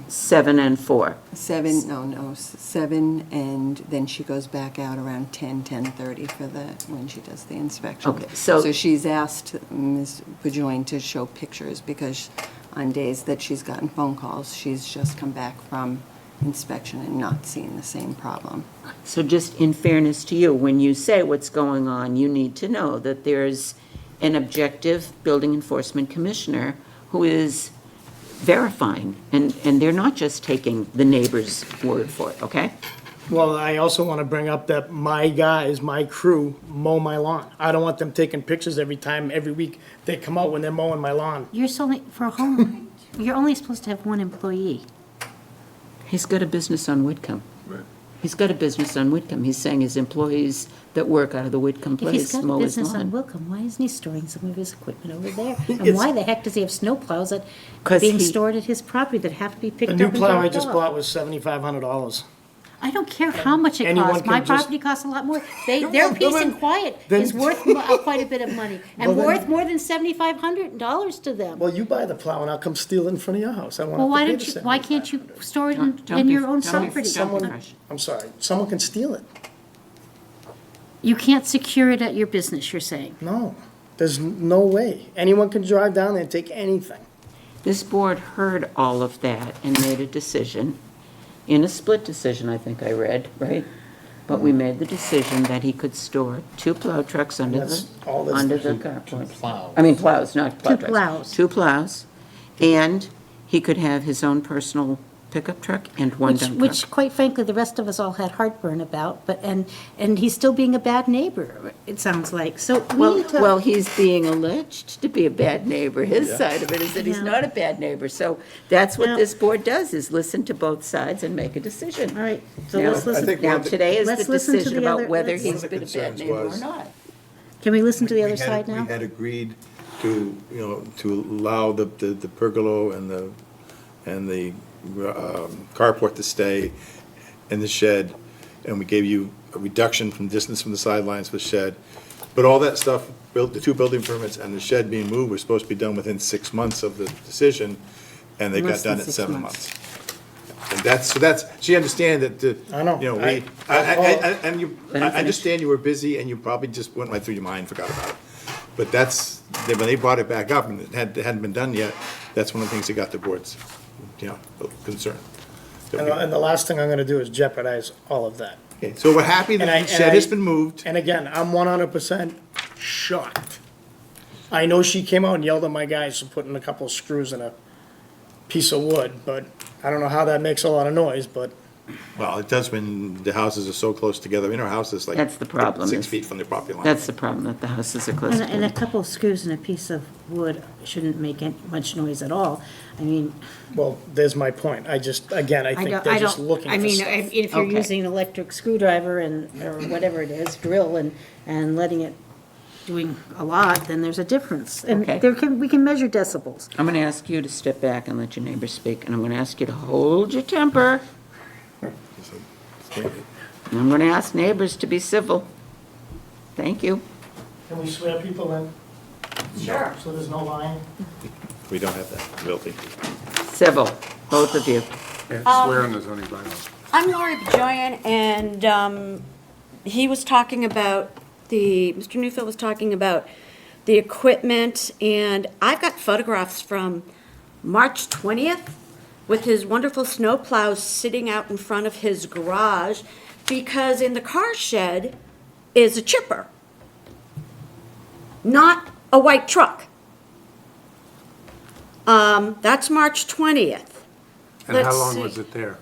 7 and 4. 7, and then she goes back out around 10:30 for when she does the inspection. Okay, so- So she's asked Ms. Bajoin to show pictures, because on days that she's gotten phone calls, she's just come back from inspection and not seen the same problem. So just in fairness to you, when you say what's going on, you need to know that there's an objective building enforcement commissioner who is verifying, and they're not just taking the neighbor's word for it, okay? Well, I also want to bring up that my guys, my crew, mow my lawn. I don't want them taking pictures every week they come out when they're mowing my lawn. You're only, for a home, you're only supposed to have one employee. He's got a business on Whitcomb. Right. He's got a business on Whitcomb. He's saying his employees that work out of the Whitcomb If he's place got a mow his business on lawn. Wilcom, why isn't he storing some of his equipment over there? And It's- why the heck does he have snowplows that 'Cause being he- stored at his property that have to be picked The up new and plow I dropped just off? bought was $7,500. I don't care how much it Anyone costs. My can just- property costs a lot more. Their well, peace then- and quiet then- is worth quite a bit of money, and Well, then- worth more than $7,500 to them. Well, you buy the plow and I'll come steal it in front of your house. I won't Well, have why to pay don't the you, why can't you store it in your own property? I'm sorry, someone can steal it. You can't secure it at your business, you're saying? No, there's no way. Anyone can drive down there and take anything. This board heard all of that and made a decision, in a split decision, I think I read, right? But we made the decision that he could store 2 plow trucks under That's all that's- the carport. plows. I mean plows, not plow 2 trucks. plows. 2 plows, and he could have his own personal pickup truck and 1 dump truck. Which, quite frankly, the rest of us all had heartburn about, but, and he's still being a bad neighbor, it sounds like, so we Well, need to. well, he's being alleged to be a bad neighbor. His side of it is that he's Yeah. not a bad neighbor. So that's what Now- this board does, is listen to both sides and make a decision. All right, so Now- let's listen. Now, today is Let's the listen to decision the about other- whether let's- he's One of the been a bad concerns neighbor or was- not. Can we listen to the We other had- side now? We had agreed to, to allow the pergola and the carport to stay in the shed, and we gave you a reduction from distance from the sidelines of the shed. But all that stuff, the 2 building permits and the shed being moved were supposed to be done within 6 months of the decision, and they got Less than done at 6 7 months. months. And that's, so you understand that, I know. I understand you were busy and you probably just went right through your mind, forgot about it. But when they brought it back up and it hadn't been done yet, that's one of the things that got the board's, concern. And the last thing I'm gonna do is jeopardize all of that. Okay, so we're happy that the shed has been moved. And again, I'm 100% shocked. I know she came out and yelled at my guys for putting a couple of screws in a piece of wood, but I don't know how that makes a lot of noise, but Well, it does when the houses are so close together. In our house is like. That's the problem, 6 is- feet from the property line. That's the problem, that the houses are close And a together. couple of screws and a piece of wood shouldn't make much noise at all. I mean, Well, there's my point. I just, again, I I think don't, they're I just don't, looking I for mean, stuff. if you're Okay. using an electric screwdriver or whatever it is, drill and letting it, doing a lot, then there's a difference. And Okay. we can measure decibels. I'm going to ask you to step back and let your neighbors speak, and I'm going to ask you to hold your temper. And I'm going to ask neighbors to be civil. Thank you. Can we swear people in? Sure. So there's no lying? We don't have that ability. Civil, both of you. Yeah, swear on the zoning bylaw. I'm Lori Bajoyan, and he was talking about Mr. Newfield was talking about the equipment, and I've got photographs from March 20th with his wonderful snow plows sitting out in front of his garage, because in the car shed is a chipper, not a white truck. That's March 20th. And how Let's long see. was it there?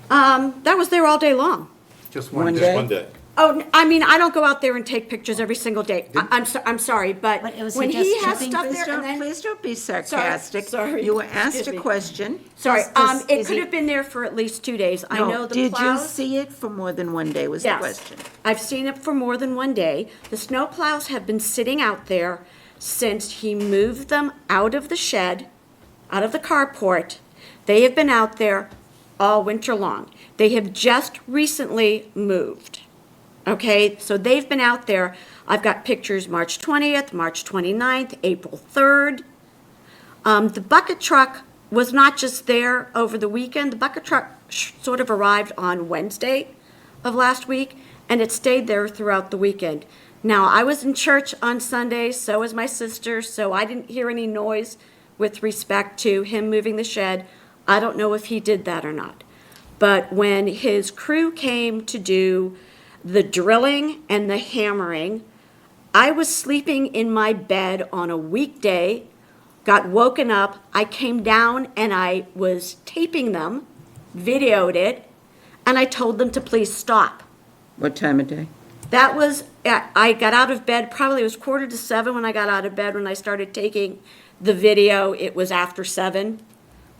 That was there all day long. Just One one day? day? One day. Oh, I mean, I don't go out there and take pictures every single day. I'm sorry, but But it was when just he has shipping. stuff Please there, and don't, then, please don't be sarcastic. sorry. You were asked Excuse a me. question. sorry, does- it is could he- have been there for at least 2 days. I No, know the did you plows. see it for more than one day, was the Yes. question. I've seen it for more than one day. The snow plows have been sitting out there since he moved them out of the shed, out of the carport. They have been out there all winter long. They have just recently moved. Okay, so they've been out there. I've got pictures March 20th, March 29th, April 3rd. The bucket truck was not just there over the weekend. The bucket truck sort of arrived on Wednesday of last week, and it stayed there throughout the weekend. Now, I was in church on Sunday, so was my sister, so I didn't hear any noise with respect to him moving the shed. I don't know if he did that or not. But when his crew came to do the drilling and the hammering, I was sleeping in my bed on a weekday, got woken up, I came down and I was taping them, videoed it, and I told them to please stop. What time of day? That was, I got out of bed, probably it was 6:45 when I got out of bed. When I started taking the video, it was after 7.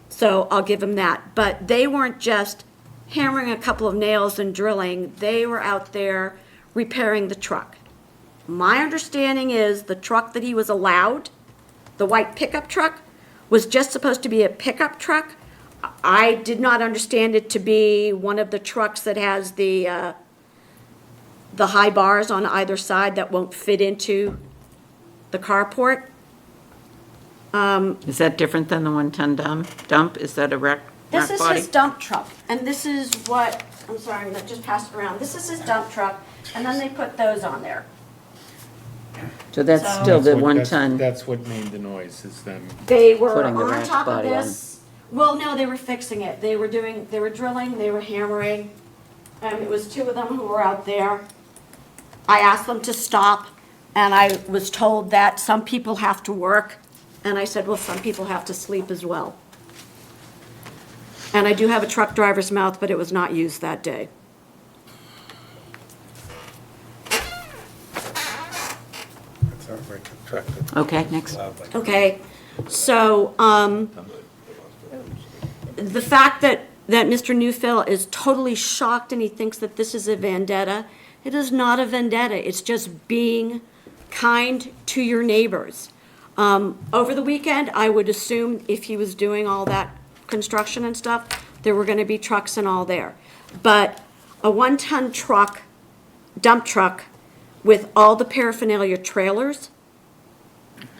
So I'll give them that. But they weren't just hammering a couple of nails and drilling. They were out there repairing the truck. My understanding is the truck that he was allowed, the white pickup truck, was just supposed to be a pickup truck. I did not understand it to be one of the trucks that has the high bars on either side that won't fit into the carport. Is that different than the one-ton dump? Is that a rock This is body? his dump truck, and this is what, I'm sorry, that just passed around. This is his dump truck, and then they put those on there. So that's So- still the That's what- one-ton. That's what made the noise, is them. They were Putting the on rack top of body on. this. Well, no, they were fixing it. They were drilling, they were hammering. It was 2 of them who were out there. I asked them to stop, and I was told that some people have to work. And I said, well, some people have to sleep as well. And I do have a truck driver's mouth, but it was not used that day. That's all right, truck. Okay, next. Okay, so, the fact that Mr. Newfield is totally shocked and he thinks that this is a vendetta, it is not a vendetta, it's just being kind to your neighbors. Over the weekend, I would assume if he was doing all that construction and stuff, there were gonna be trucks and all there. But a 1-ton truck, dump truck, with all the paraphernalia trailers,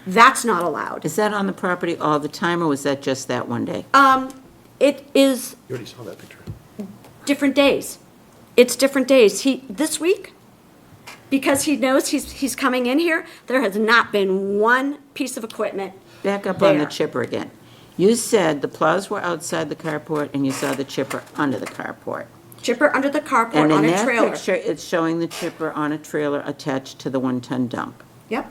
that's not allowed. Is that on the property all the time, or was that just that one day? It is You already saw that picture. different days. It's different days. This week, because he knows he's coming in here, there has not been one piece of equipment. Back up on the There. chipper again. You said the plows were outside the carport, and you saw the chipper under the carport. Chipper under the carport And on in a that trailer. picture, it's showing the chipper on a trailer attached to the one-ton dump. Yep.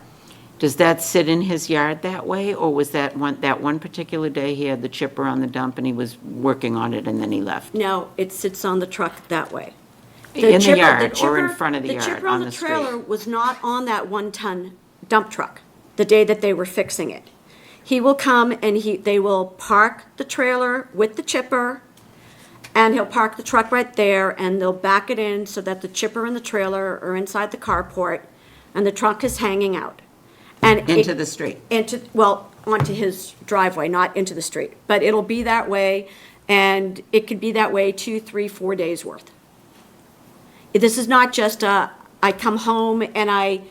Does that sit in his yard that way, or was that one particular day he had the chipper on the dump and he was working on it and then he left? No, it sits on the truck that way. In the chipper- yard or in chipper- front of the yard, chipper on on the the street? trailer was not on that 1-ton dump truck the day that they were fixing it. He will come and they will park the trailer with the chipper, and he'll park the truck right there, and they'll back it in so that the chipper and the trailer are inside the carport, and the trunk is hanging out. And Into the street? Onto his driveway, not into the street. But it'll be that way, and it could be that way 2, 3, 4 days worth. This is not just I come home and I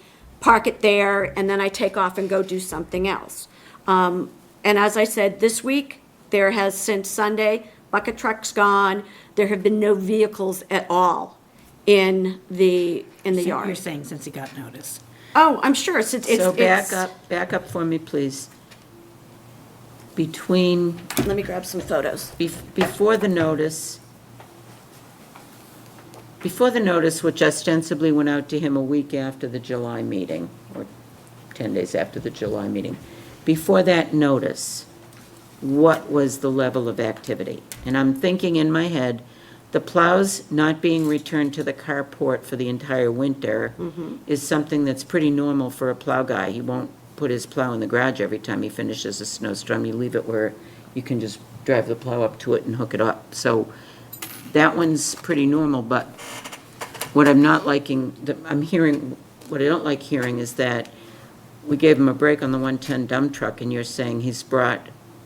park it there, and then I take off and go do something else. And as I said, this week, there has, since Sunday, bucket truck's gone. There have been no vehicles at all in the yard. You're saying since he got notice. Oh, I'm sure, it's. So back up for me, please. Let me grab some photos. Before the notice, which ostensibly went out to him a week after the July meeting, or 10 days after the July meeting, before that notice, what was the level of activity? And I'm thinking in my head, the plows not being returned to the carport for the entire winter is something that's pretty normal for a plow guy. He won't put his plow in the garage every time he finishes a snowstorm. You leave it where you can just drive the plow up to it and hook it up. So that one's pretty normal, but what I'm not liking, what I don't like hearing is that we gave him a break on the 1-ton dump truck, and you're saying he's brought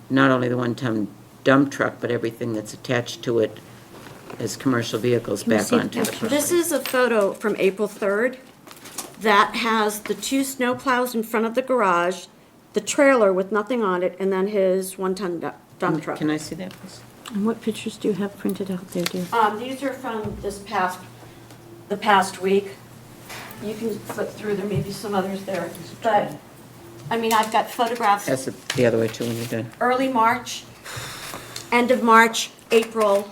not only the 1-ton dump truck, but everything that's attached to it as commercial vehicles back onto the property. This is a photo from April 3rd that has the 2 snowplows in front of the garage, the trailer with nothing on it, and then his 1-ton dump truck. Can I see that, please? And what pictures do you have printed out there, dear? These are from the past week. You can flip through, there may be some others there. But, I mean, I've got photographs Pass it the other way too when you're done. early March, end of March, April.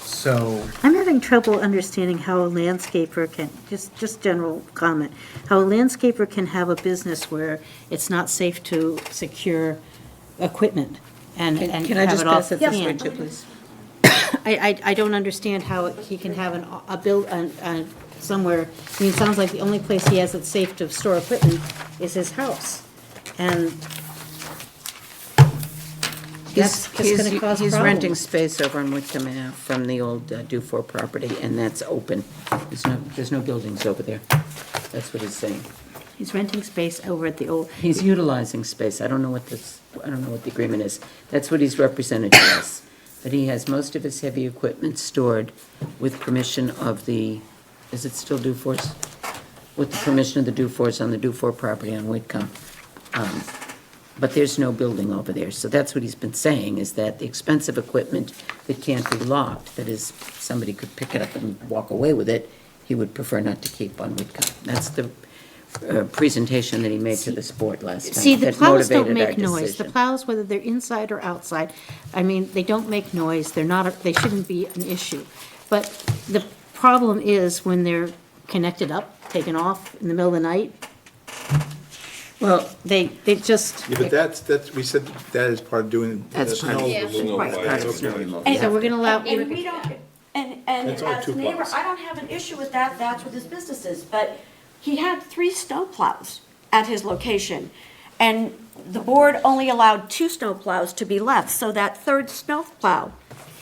So, I'm having trouble understanding how a landscaper can, just general comment, how a landscaper can have a business where it's not safe to secure equipment and have Can I just it all pass it this way planned. too, please? I don't understand how he can have somewhere, I mean, it sounds like the only place he has it's safe to store equipment is his house. And that's just gonna cause He's renting problems. space over on Whitcomb Ave from the old Dufour property, and that's open. There's no buildings over there. That's what he's saying. He's renting space over at the old, He's utilizing space. I don't know what the agreement is. That's what he's represented to us. That he has most of his heavy equipment stored with permission of is it still Dufour's? With the permission of the Dufours on the Dufour property on Whitcomb. But there's no building over there. So that's what he's been saying, is that the expensive equipment that can't be locked, that is, somebody could pick it up and walk away with it, he would prefer not to keep on Whitcomb. That's the presentation that he made to this board last time. see, the that plows don't motivated our make noise. The decision. plows, whether they're inside or outside, I mean, they don't make noise. They're not, they shouldn't be an issue. But the problem is when they're connected up, taken off in the middle of the night, Well, they just, Yeah, but that's, we said that is part of doing the That's part of snow Yeah. removal. Right. part of snow removal. And- so we're gonna allow. And we don't, and It's only as 2 a neighbor, plows. I don't have an issue with that, that's what his business is, but he had 3 snow plows at his location, and the board only allowed 2 snow plows to be left, so that third snow plow,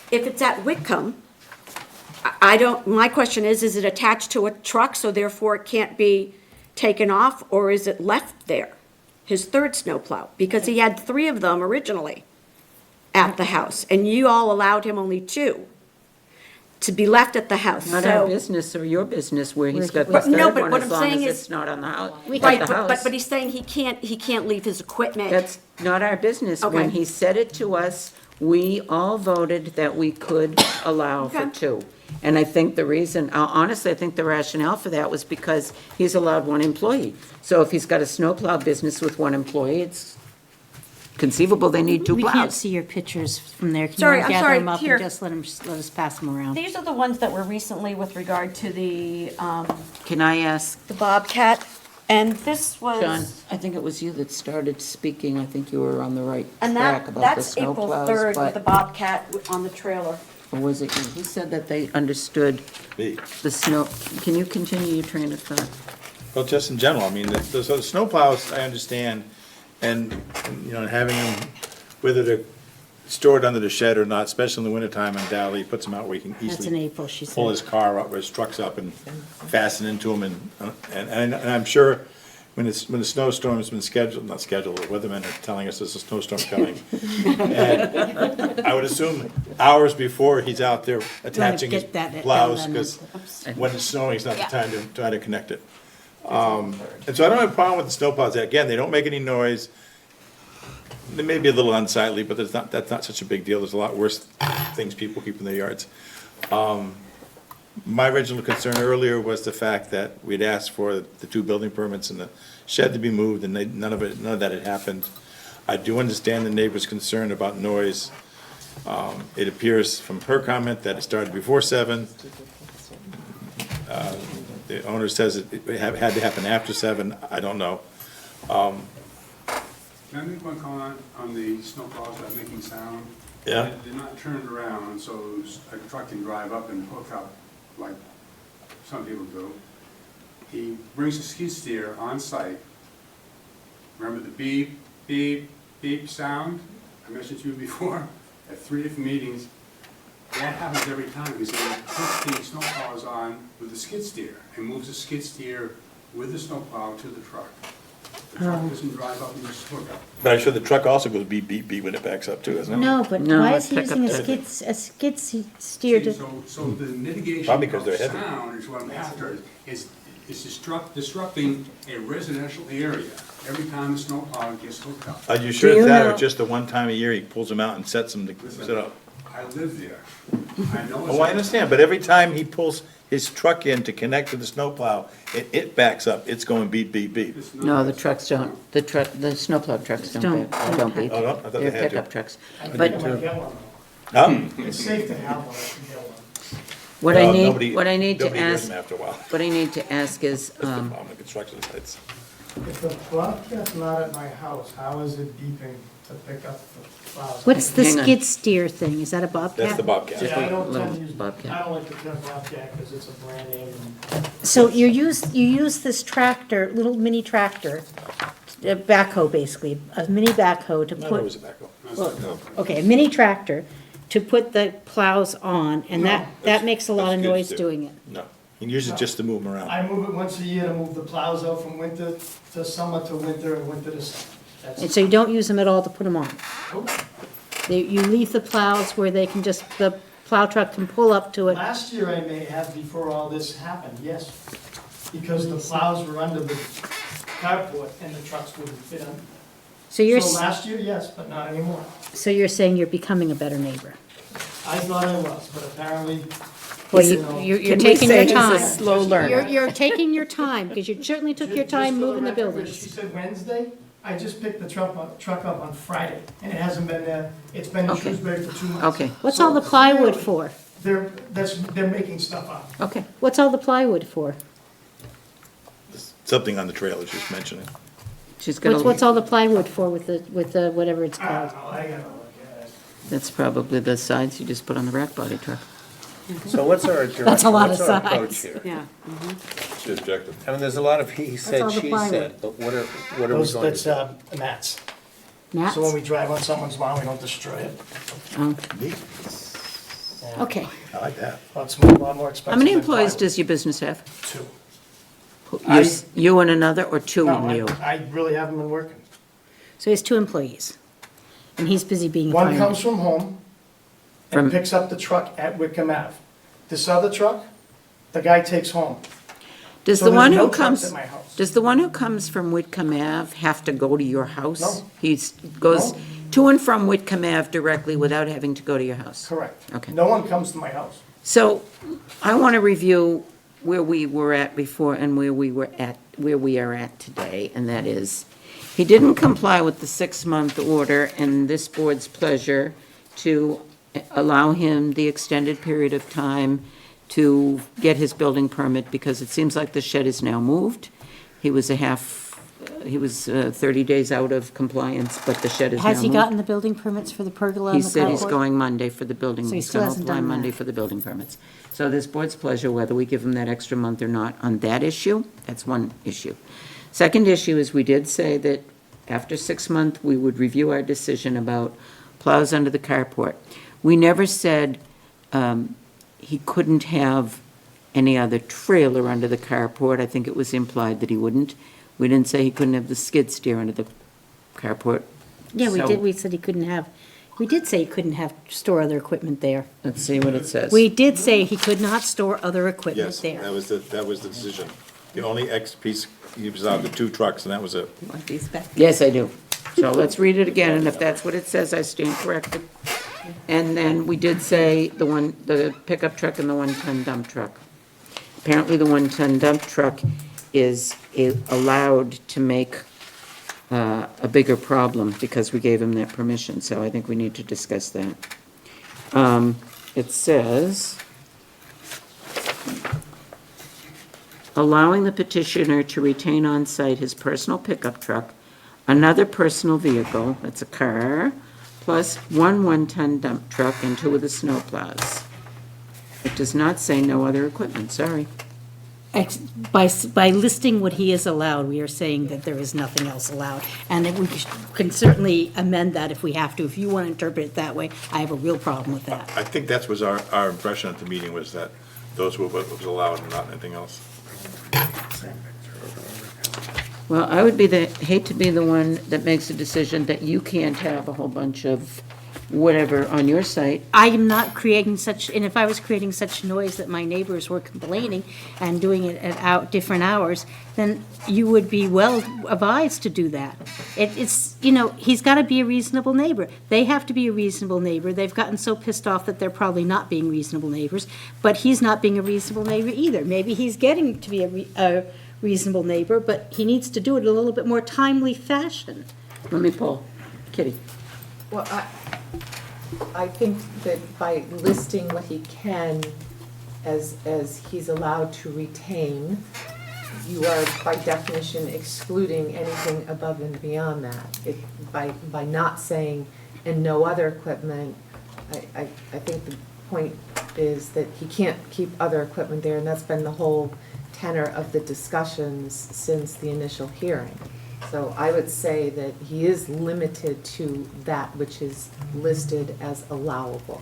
if it's at Whitcomb, I don't, my question is it attached to a truck, so therefore it can't be taken off, or is it left there? His third snowplow, because he had 3 of them originally at the house, and you all allowed him only 2 to be left at the house, Not our so. business or your business where he's got the But no, third but one, what as I'm long saying as is- it's not on the house. Right, at the house. but he's saying he can't leave his equipment. That's not our business. When Okay. he said it to us, we all voted that we could allow for Okay. 2. And I think the reason, honestly, I think the rationale for that was because he's allowed 1 employee. So if he's got a snowplow business with 1 employee, it's conceivable they need two We can't plows. see your pictures from there. Can you Sorry, I'm gather sorry, them up here. and just let us pass them around? These are the ones that were recently with regard to the Can I ask, Bobcat, and this was. John, I think it was you that started speaking, I think you were on the right And track that, about the that's snow April plows, 3rd with the but, Bobcat on the trailer. or was it you? Who said that they understood Me. the snow? Can you continue your train of thought? Well, just in general, I mean, so the snowplows, I understand, and, you know, having them, whether they're stored under the shed or not, especially in the wintertime, undoubtedly, he puts them out where he can That's in easily April, she pull said. his car up, or his trucks up and fasten into them, and I'm sure when the snowstorm's been scheduled, not scheduled, the weathermen are telling us there's a snowstorm coming. And I would assume hours before he's out there attaching his get that plows, down because then. when it's snowing, it's not the time to try to connect it. And so I don't have a problem with the snowplows. Again, they don't make any noise. They may be a little unsightly, but that's not such a big deal. There's a lot worse things people keep in their yards. My original concern earlier was the fact that we'd asked for the 2 building permits and the shed to be moved, and none of that had happened. I do understand the neighbor's concern about noise. It appears from her comment that it started before 7. The owner says it had to happen after 7, I don't know. Can I make one comment on the snowplows that are making sound? Yeah. They're not turned around, so a truck can drive up and hook up like some people do. He brings a skid steer on site. Remember the beep, beep, beep sound I mentioned to you before at 3 different meetings? That happens every time because he puts the snowplows on with the skid steer and moves the skid steer with the snowplow to the truck. The truck doesn't drive up and just hook up. But I'm sure the truck also goes beep, beep, beep when it backs up too, doesn't it? No, but No, why a is he using pickup a skid steer to? So the mitigation Probably 'cause of they're heavy. sound is what I'm after, is disrupting a residential area every time the snowplow gets hooked up. Are you sure Do it's you that, or know- just the one time a year he pulls them out and sets them to sit up? I live there. I know it's. Oh, I understand, but every time he pulls his truck in to connect to the snowplow, it backs up, it's going beep, beep, beep. It's not- No, the trucks don't, the snowplow trucks don't beep. Oh, no? I thought they They're had to. pickup trucks. I think But I might get one. Huh? It's safe to have one, I should get one. what Well, I need, nobody- what I need to Nobody hears ask, them after a while. what I need to ask is, That's the problem with construction sites. If the Bobcat's not at my house, how is it beeping to pick up the plows? What's the Hang on. skid steer thing? Is that a Bobcat? That's the Bobcat. Yeah, I don't Little tend to use, Bobcat. I don't like the term Bobcat because it's a brand name. So you use this tractor, little mini tractor, a backhoe basically, a mini backhoe to Not put. always a backhoe. Well, okay, a mini tractor to put the plows on, and that that's- makes a lot that's of good noise too. doing it. No, he uses it just to move them around. I move it once a year to move the plows out from winter to summer to winter and winter to summer. That's And so you don't use them at all to put them on. Nope. You leave the plows where they can just, the plow truck can pull up to it. Last year I may have before all this happened, yes. Because the plows were under the carport and the trucks wouldn't fit on. So you're, So last year, yes, but not anymore. so you're saying you're becoming a better neighbor. I thought I was, but apparently, Well, you you- know, you're can we taking say your he's a time. slow learner? You're taking your time, because you certainly took your time Just for moving the record, when buildings. She said Wednesday, I just picked the truck up on Friday, and it hasn't been there, it's been in Okay. Shrewsbury for 2 months. Okay. What's all the plywood for? They're making stuff up. okay. What's all the plywood for? Something on the trailer she's mentioning. She's gonna, What's all the plywood for with the, whatever it's I called? don't know, I gotta look at it. that's probably the sides you just put on the rack body truck. So what's our direction? That's a lot What's of our size. approach here? Yeah. It's the objective. I mean, there's a lot of he said, all the she plywood. said, but what are we Those, going that's, to mats. Mats? So when we drive on someone's lawn, we don't destroy it. Oh, Neat. Yeah. okay. I like that. Lots more, a lot more expensive. How many than employees plywood. does your business have? 2. You and another, or 2 No, and you? I really haven't been working. So he has 2 employees, and he's busy being a One fireman. comes from home From- and picks up the truck at Wickham Ave. This other truck, the guy takes home. Does So the there's one no who trucks comes, at my house. does the one who comes from Whitcomb Ave have to go to your house? No. He's, goes No. to and from Whitcomb Ave directly without having to go to your house? Correct. Okay. No one comes to my house. So I want to review where we were at before and where we are at today, and that is, He didn't comply with the 6-month order, and this board's pleasure to allow him the extended period of time to get his building permit, because it seems like the shed is now moved. He was 30 days out of compliance, but the shed is now moved. Has he gotten the building permits for the pergola and He the said he's carport? going Monday for the building. So he He's still gonna hasn't apply done Monday that. for the building permits. So this board's pleasure, whether we give him that extra month or not on that issue, that's one issue. Second issue is we did say that after 6 months, we would review our decision about plows under the carport. We never said he couldn't have any other trailer under the carport. I think it was implied that he wouldn't. We didn't say he couldn't have the skid steer under the carport. Yeah, we So- did, we said he couldn't have, we did say he couldn't have, store other equipment there. Let's see what it says. We did say he could not store other equipment Yes, there. that was the decision. The only X piece, he was out the 2 trucks, and that was it. Want these back? Yes, I do. So let's read it again, and if that's what it says, I stand corrected. And then we did say the pickup truck and the 1-ton dump truck. Apparently, the 1-ton dump truck is allowed to make a bigger problem because we gave him that permission, so I think we need to discuss that. It says, allowing the petitioner to retain on site his personal pickup truck, another personal vehicle, that's a car, plus one 1-ton dump truck and 2 of the snowplows. It does not say no other equipment, sorry. By listing what he is allowed, we are saying that there is nothing else allowed. And that we can certainly amend that if we have to. If you want to interpret it that way, I have a real problem with that. I think that was our impression at the meeting, was that those were what was allowed and not anything else. Well, I would hate to be the one that makes a decision that you can't have a whole bunch of whatever on your site. I am not creating such, and if I was creating such noise that my neighbors were complaining and doing it at different hours, then you would be well advised to do that. It's, he's got to be a reasonable neighbor. They have to be a reasonable neighbor. They've gotten so pissed off that they're probably not being reasonable neighbors, but he's not being a reasonable neighbor either. Maybe he's getting to be a reasonable neighbor, but he needs to do it in a little bit more timely fashion. Let me pull. Kitty. Well, I think that by listing what he can as he's allowed to retain, you are by definition excluding anything above and beyond that. By not saying, and no other equipment, I think the point is that he can't keep other equipment there, and that's been the whole tenor of the discussions since the initial hearing. So I would say that he is limited to that which is listed as allowable.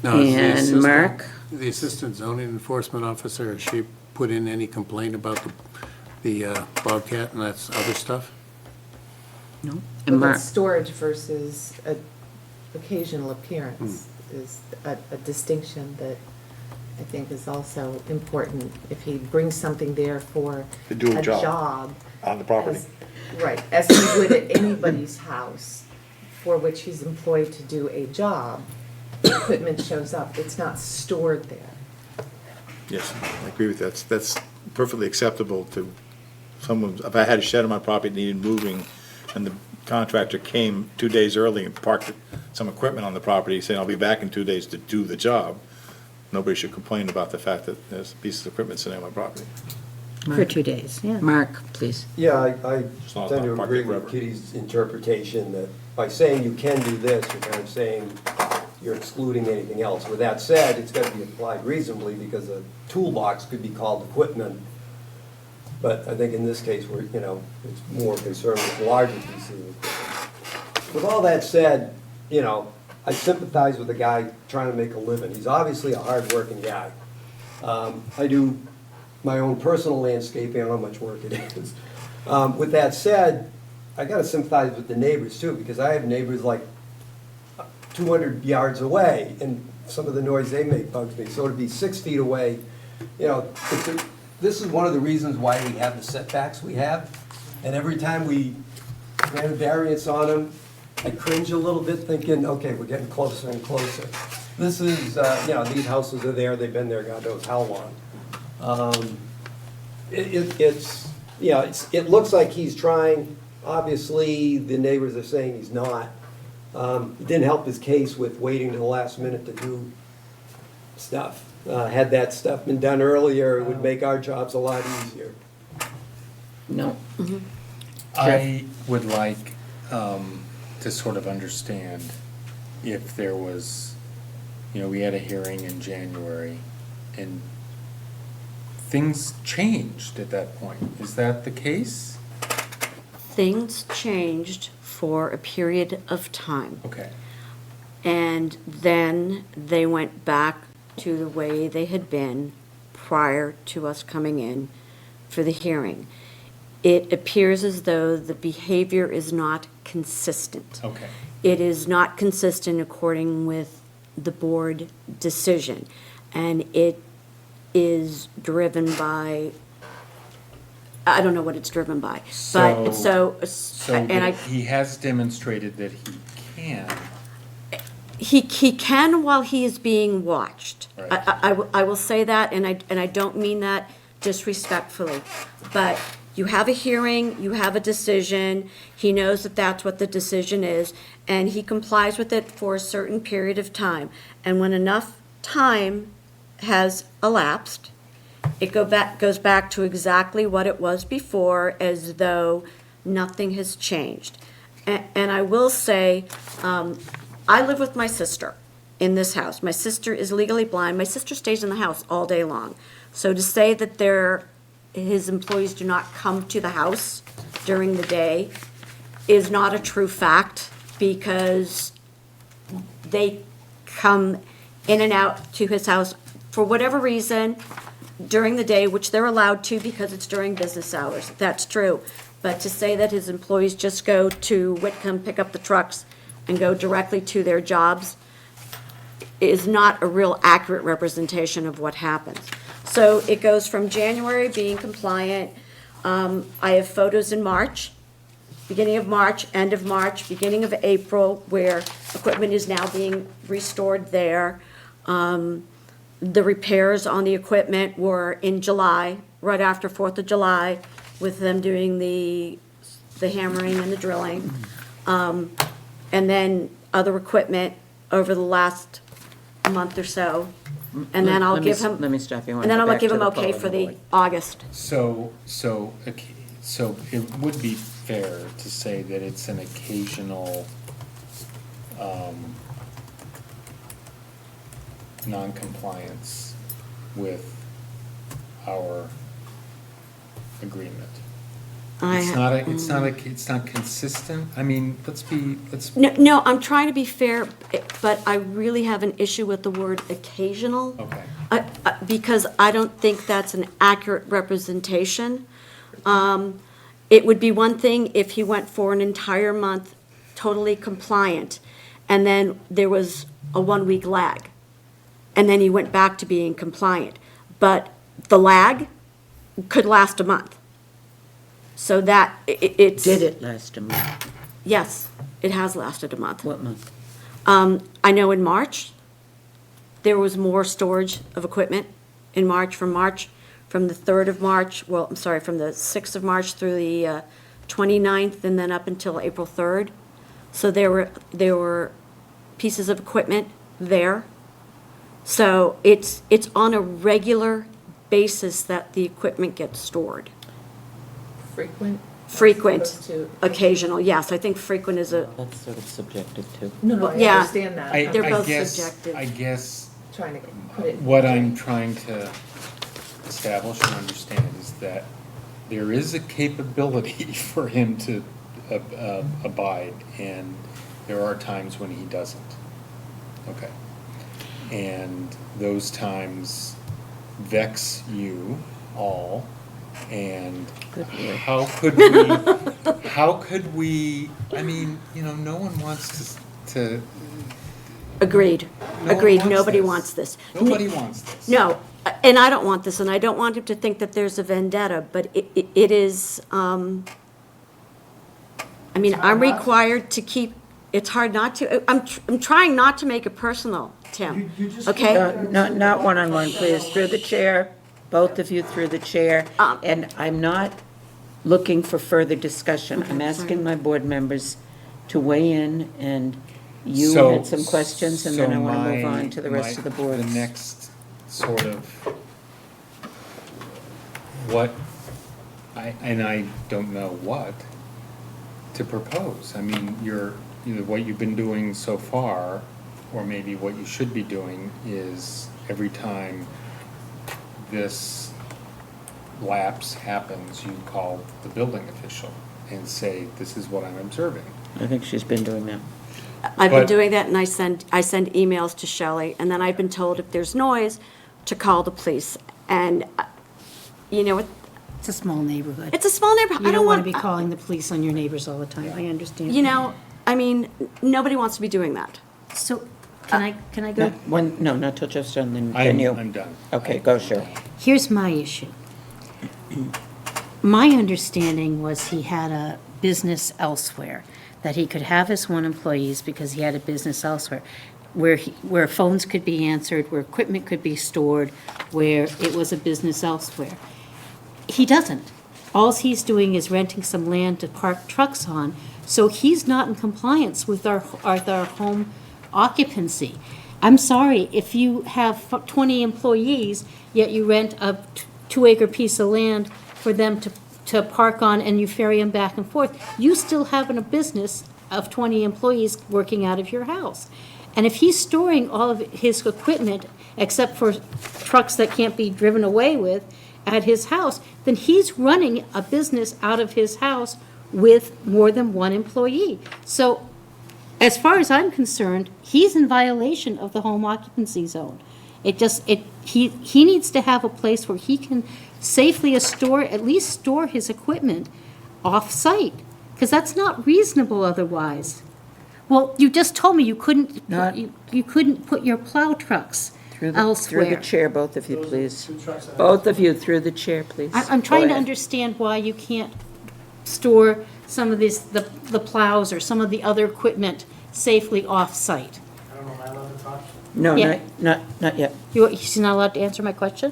Now, is the And assistant- Mark? The assistant zoning enforcement officer, has she put in any complaint about the Bobcat and that other stuff? No? But And Mark? that's storage versus occasional appearance is a distinction that I think is also important. If he brings something there for To do a job. job. On the property. Right, as he would at anybody's house for which he's employed to do a job, equipment shows up, it's not stored there. Yes, I agree with that. That's perfectly acceptable to someone. If I had a shed on my property that needed moving, and the contractor came 2 days early and parked some equipment on the property, saying, I'll be back in 2 days to do the job, nobody should complain about the fact that there's pieces of equipment sitting on my property. For 2 days, yeah. Mark, please. Yeah, I Just not tend to park agree it with forever. Kitty's interpretation that by saying you can do this, you're kind of saying you're excluding anything else. With that said, it's got to be applied reasonably because a toolbox could be called equipment. But I think in this case, it's more concerned with larger pieces of equipment. With all that said, I sympathize with the guy trying to make a living. He's obviously a hard-working guy. I do my own personal landscaping, I don't know how much work it is. With that said, I gotta sympathize with the neighbors too, because I have neighbors like 200 yards away, and some of the noise they make bugs me. So to be 6 feet away, this is one of the reasons why we have the setbacks we have. And every time we grant a variance on them, I cringe a little bit thinking, okay, we're getting closer and closer. This is, these houses are there, they've been there God knows how long. It's it looks like he's trying. Obviously, the neighbors are saying he's not. It didn't help his case with waiting to the last minute to do stuff. Had that stuff been done earlier, it would make our jobs a lot easier. No. I would like to sort of understand if there was, we had a hearing in January and things changed at that point. Is that the case? Things changed for a period of time. Okay. And then they went back to the way they had been prior to us coming in for the hearing. It appears as though the behavior is not consistent. Okay. It is not consistent according with the board decision. And it is driven by, I don't know what it's driven by. But So and I. he has demonstrated that he can. He can while he is being watched. Right. I will say that, and I don't mean that disrespectfully. But you have a hearing, you have a decision, he knows that that's what the decision is, and he complies with it for a certain period of time. And when enough time has elapsed, it goes back to exactly what it was before, as though nothing has changed. And I will say, I live with my sister in this house. My sister is legally blind. My sister stays in the house all day long. So to say that his employees do not come to the house during the day is not a true fact, because they come in and out to his house for whatever reason during the day, which they're allowed to because it's during business hours. That's true. But to say that his employees just go to Whitcomb, pick up the trucks, and go directly to their jobs is not a real accurate representation of what happens. So it goes from January being compliant. I have photos in March, beginning of March, end of March, beginning of April, where equipment is now being restored there. The repairs on the equipment were in July, right after 4th of July, with them doing the hammering and the drilling. And then other equipment over the last month or so. And then I'll give him. Let me stop you. I wanna And then go I'm back gonna give to him the okay poll for on the board. August. So it would be fair to say that it's an occasional non-compliance with our agreement. It's not consistent. I mean, let's. No, I'm trying to be fair, but I really have an issue with the word occasional. Okay. Because I don't think that's an accurate representation. It would be one thing if he went for an entire month totally compliant, and then there was a 1-week lag, and then he went back to being compliant. But the lag could last a month. So that, it's. Did it last a month? Yes, it has lasted a month. What month? I know in March, there was more storage of equipment in March, from the 3rd of March, from the 6th of March through the 29th, and then up until April 3rd. So there were pieces of equipment there. So it's on a regular basis that the equipment gets stored. Frequent? Frequent, As opposed to- occasional, yes, I think frequent is a, That's sort of subjective, too. No, I Yeah. understand that. They're I'm both guess- subjective. I guess trying to put it. what I'm trying to establish and understand is that there is a capability for him to abide, and there are times when he doesn't. Okay. And those times vex you all, and how could we, I mean, no one wants to. agreed, No one agreed, wants nobody this. wance this. Nobody wants this. No, and I don't want this, and I don't want him to think that there's a vendetta, but it is, I'm required to keep, it's hard not to, I'm trying not to make it personal, Tim, okay? Not one-on-one, please, through the chair, both of you through the chair. And I'm not looking for further discussion. I'm asking my board members to weigh in, and you So- had some questions, and then I want to move on to the rest of the boards. The next sort of, what, and I don't know what to propose. I mean, either what you've been doing so far, or maybe what you should be doing is every time this lapse happens, you call the building official and say, this is what I'm observing. I think she's been doing that. I've been But- doing that, and I send emails to Shelley, and then I've been told if there's noise, to call the police. And, you know, It's a small neighborhood. it's a small neighborhood. You I don't want to want be calling the police on your neighbors all the time, I understand. You know, I mean, nobody wants to be doing that. So, can I go? No, not till Jeff's done, then you. I'm done. Okay, go, Cheryl. Here's my issue. My understanding was he had a business elsewhere, that he could have his one employees because he had a business elsewhere, where phones could be answered, where equipment could be stored, where it was a business elsewhere. He doesn't. All he's doing is renting some land to park trucks on, so he's not in compliance with our home occupancy. I'm sorry, if you have 20 employees, yet you rent a 2-acre piece of land for them to park on and you ferry them back and forth, you still have a business of 20 employees working out of your house. And if he's storing all of his equipment, except for trucks that can't be driven away with, at his house, then he's running a business out of his house with more than one employee. So, as far as I'm concerned, he's in violation of the home occupancy zone. He needs to have a place where he can safely at least store his equipment off-site, because that's not reasonable otherwise. Well, you just told me you couldn't put your plow trucks Through elsewhere. the chair, both of you, please. Two trucks that I- Both of you, through the chair, please. I'm Go trying to ahead. understand why you can't store some of the plows or some of the other equipment safely off-site. I don't know, am I allowed to talk? No, Yeah. not yet. He's not allowed to answer my question?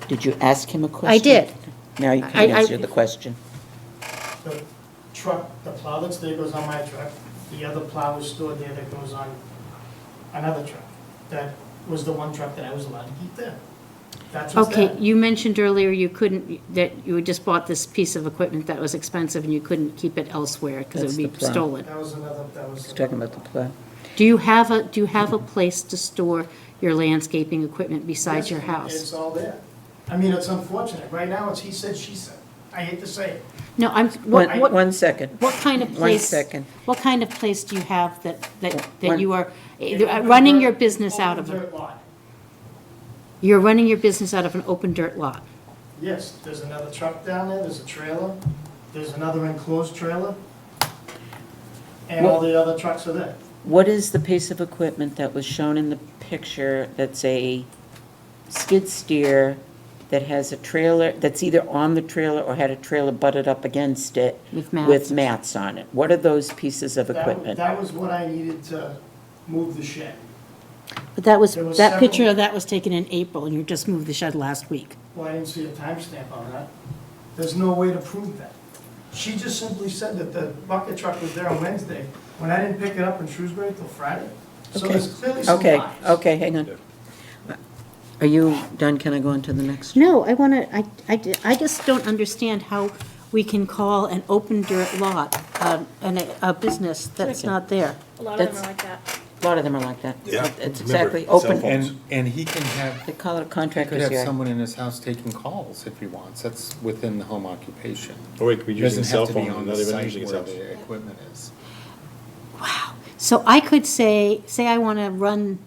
Did you ask him a question? I did. Now you I- can answer the question. The truck, the plow that's there goes on my truck, the other plow is stored there that goes on another truck. That was the one truck that I was allowed to keep there. That's what's Okay, there. you mentioned earlier that you had just bought this piece of equipment that was expensive and you couldn't keep it elsewhere because it That's would the be plow. stolen. That was. He's talking about the plow. Do you have a place to store your landscaping equipment besides your Yes, house? It's all there. I mean, it's unfortunate. Right now, it's he said, she said. I hate to say it. No, One second. what kind of 1 place? second. What kind of place do you have that One- you are Open running dirt- your business out of? open dirt lot. You're running your business out of an open dirt lot? Yes, there's another truck down there, there's a trailer, there's another enclosed trailer, and all the other trucks are there. What is the piece of equipment that was shown in the picture that's a skid steer that has a trailer, that's either on the trailer or had a trailer butted up against it? With mats. With mats on it? What are those pieces of equipment? That was what I needed to move the shed. But that There was that several- picture of that was taken in April, and you just moved the shed last week. Well, I didn't see a timestamp on that. There's no way to prove that. She just simply said that the bucket truck was there on Wednesday, when I didn't pick it up in Shrewsbury till Friday. So Okay. there's clearly some Okay, lies. okay, hang on. Are you done? Can I go on to the next? No, I just don't understand how we can call an open dirt lot a business that's Second. not there. A lot of them That's- are like that. A lot of them are like that. Yeah, It's remember, exactly cell open. phones. And he can have, They call it a he could contractor's have yard. someone in his house taking calls if he wants. That's within the home occupation. Or he could be He using a doesn't cell have to be phone on and the not even site using his where house. the equipment is. So I could say I want to run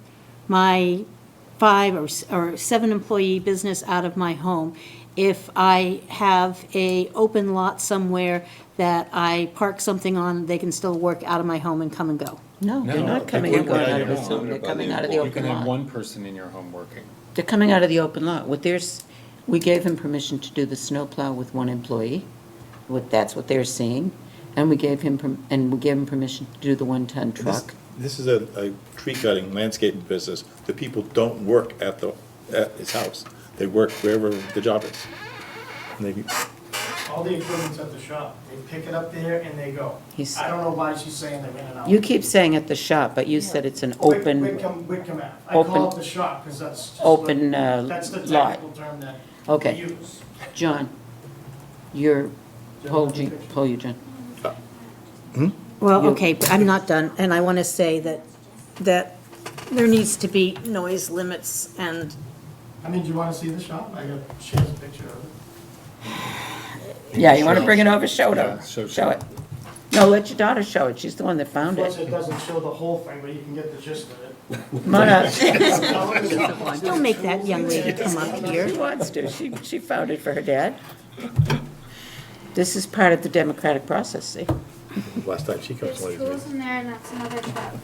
my 5 or 7 employee business out of my home. If I have a open lot somewhere that I park something on, they can still work out of my home and come and go. No, they're No, not they coming put and one going on out of your his home. home. They're coming out of the You can open have lot. one person in your home working. They're coming out of the open lot. We gave him permission to do the snowplow with one employee. That's what they're seeing. And we gave him permission to do the 1-ton truck. This is a tree cutting, landscaping business. The people don't work at his house. They work wherever the job is. And they All the equipment's at the shop. They pick it up there and they go. He's- I don't know why she's saying they're in and out. You keep saying at the shop, but you said it's an open, Whitcomb Ave. I open- call it the shop because that's just open, that's the lot. technical term that Okay. they use. John, hold you, John. Well, You- okay, but I'm not done, and I want to say that there needs to be noise limits and I mean, do you want to see the shop? I got, she has a picture of it. Yeah, you want to bring it over, show it Yeah, over, show it. No, let your daughter show it, she's the one that found Plus, it. it doesn't show the whole thing, but you can get the gist of it. Come on up. don't make that young lady come up here. She wants to, she found it for her dad. This is part of the democratic process, see? Last time she comes, There's one of these tools meetings. in there and that's another truck.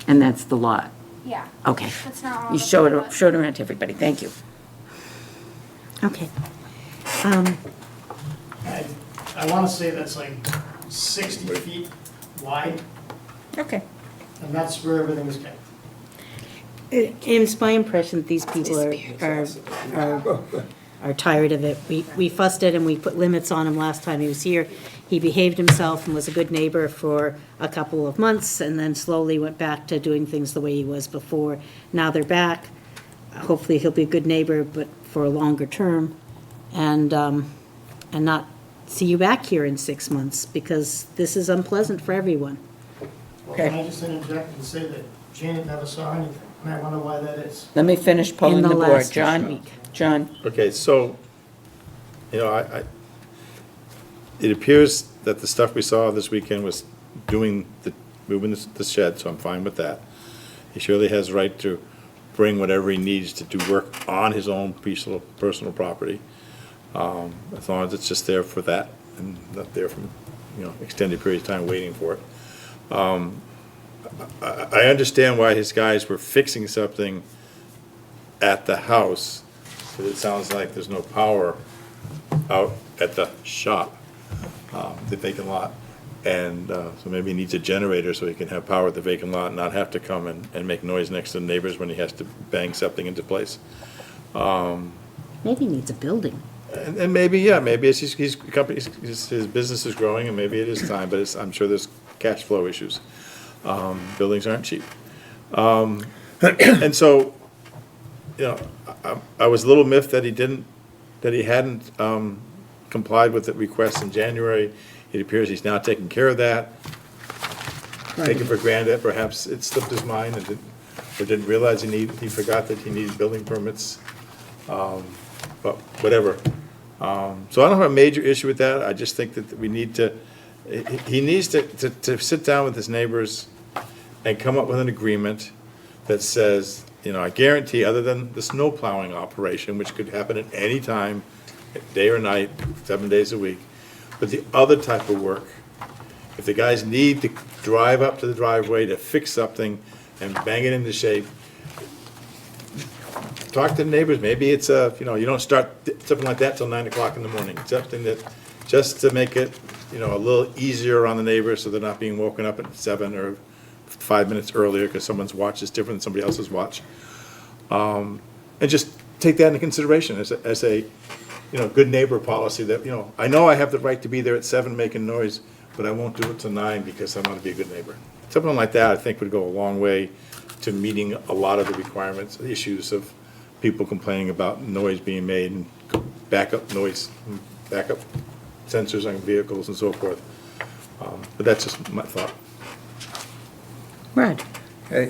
And that's the lot. Yeah, Okay. that's not all. You of show them, it, but- show it around to everybody, thank you. Okay. I want to say that's like 60 feet wide, Okay. and that's where everything is kept. It's my impression that these people are tired of it. We fussed it and we put limits on him last time he was here. He behaved himself and was a good neighbor for a couple of months and then slowly went back to doing things the way he was before. Now they're back. Hopefully he'll be a good neighbor, but for a longer term. And not see you back here in 6 months because this is unpleasant for everyone. Well, can I just interject and say that Janet never saw anything, and I wonder why that is. Let me finish polling In the the board. last John, week. John, Okay, so, you know, it appears that the stuff we saw this weekend was moving the shed, so I'm fine with that. He surely has the right to bring whatever he needs to do work on his own personal property. As long as it's just there for that and not there from, extended periods of time waiting for it. I understand why his guys were fixing something at the house, but it sounds like there's no power out at the shop, the vacant lot. And so maybe he needs a generator so he can have power at the vacant lot and not have to come and make noise next to the neighbors when he has to bang something into place. Maybe he needs a building. And maybe, yeah, maybe it's his business is growing and maybe it is time, but I'm sure there's cash flow issues. Buildings aren't cheap. And so, I was a little miffed that he hadn't complied with the request in January. It appears he's now taking care of that. Taking for granted, perhaps it slipped his mind and didn't realize he forgot that he needed building permits. But whatever. So I don't have a major issue with that. I just think that he needs to sit down with his neighbors and come up with an agreement that says, I guarantee, other than the snow plowing operation, which could happen at any time, day or night, 7 days a week, but the other type of work, if the guys need to drive up to the driveway to fix something and bang it into shape, talk to the neighbors, maybe it's you don't start something like that till 9 o'clock in the morning. Something that, just to make it, a little easier on the neighbors so they're not being woken up at 7 or 5 minutes earlier because someone's watch is different than somebody else's watch. And just take that into consideration as a good neighbor policy that, I know I have the right to be there at 7 making noise, but I won't do it till 9 because I want to be a good neighbor. Something like that, I think, would go a long way to meeting a lot of the requirements, issues of people complaining about noise being made and backup noise, backup sensors on vehicles and so forth. But that's just my thought. Brad?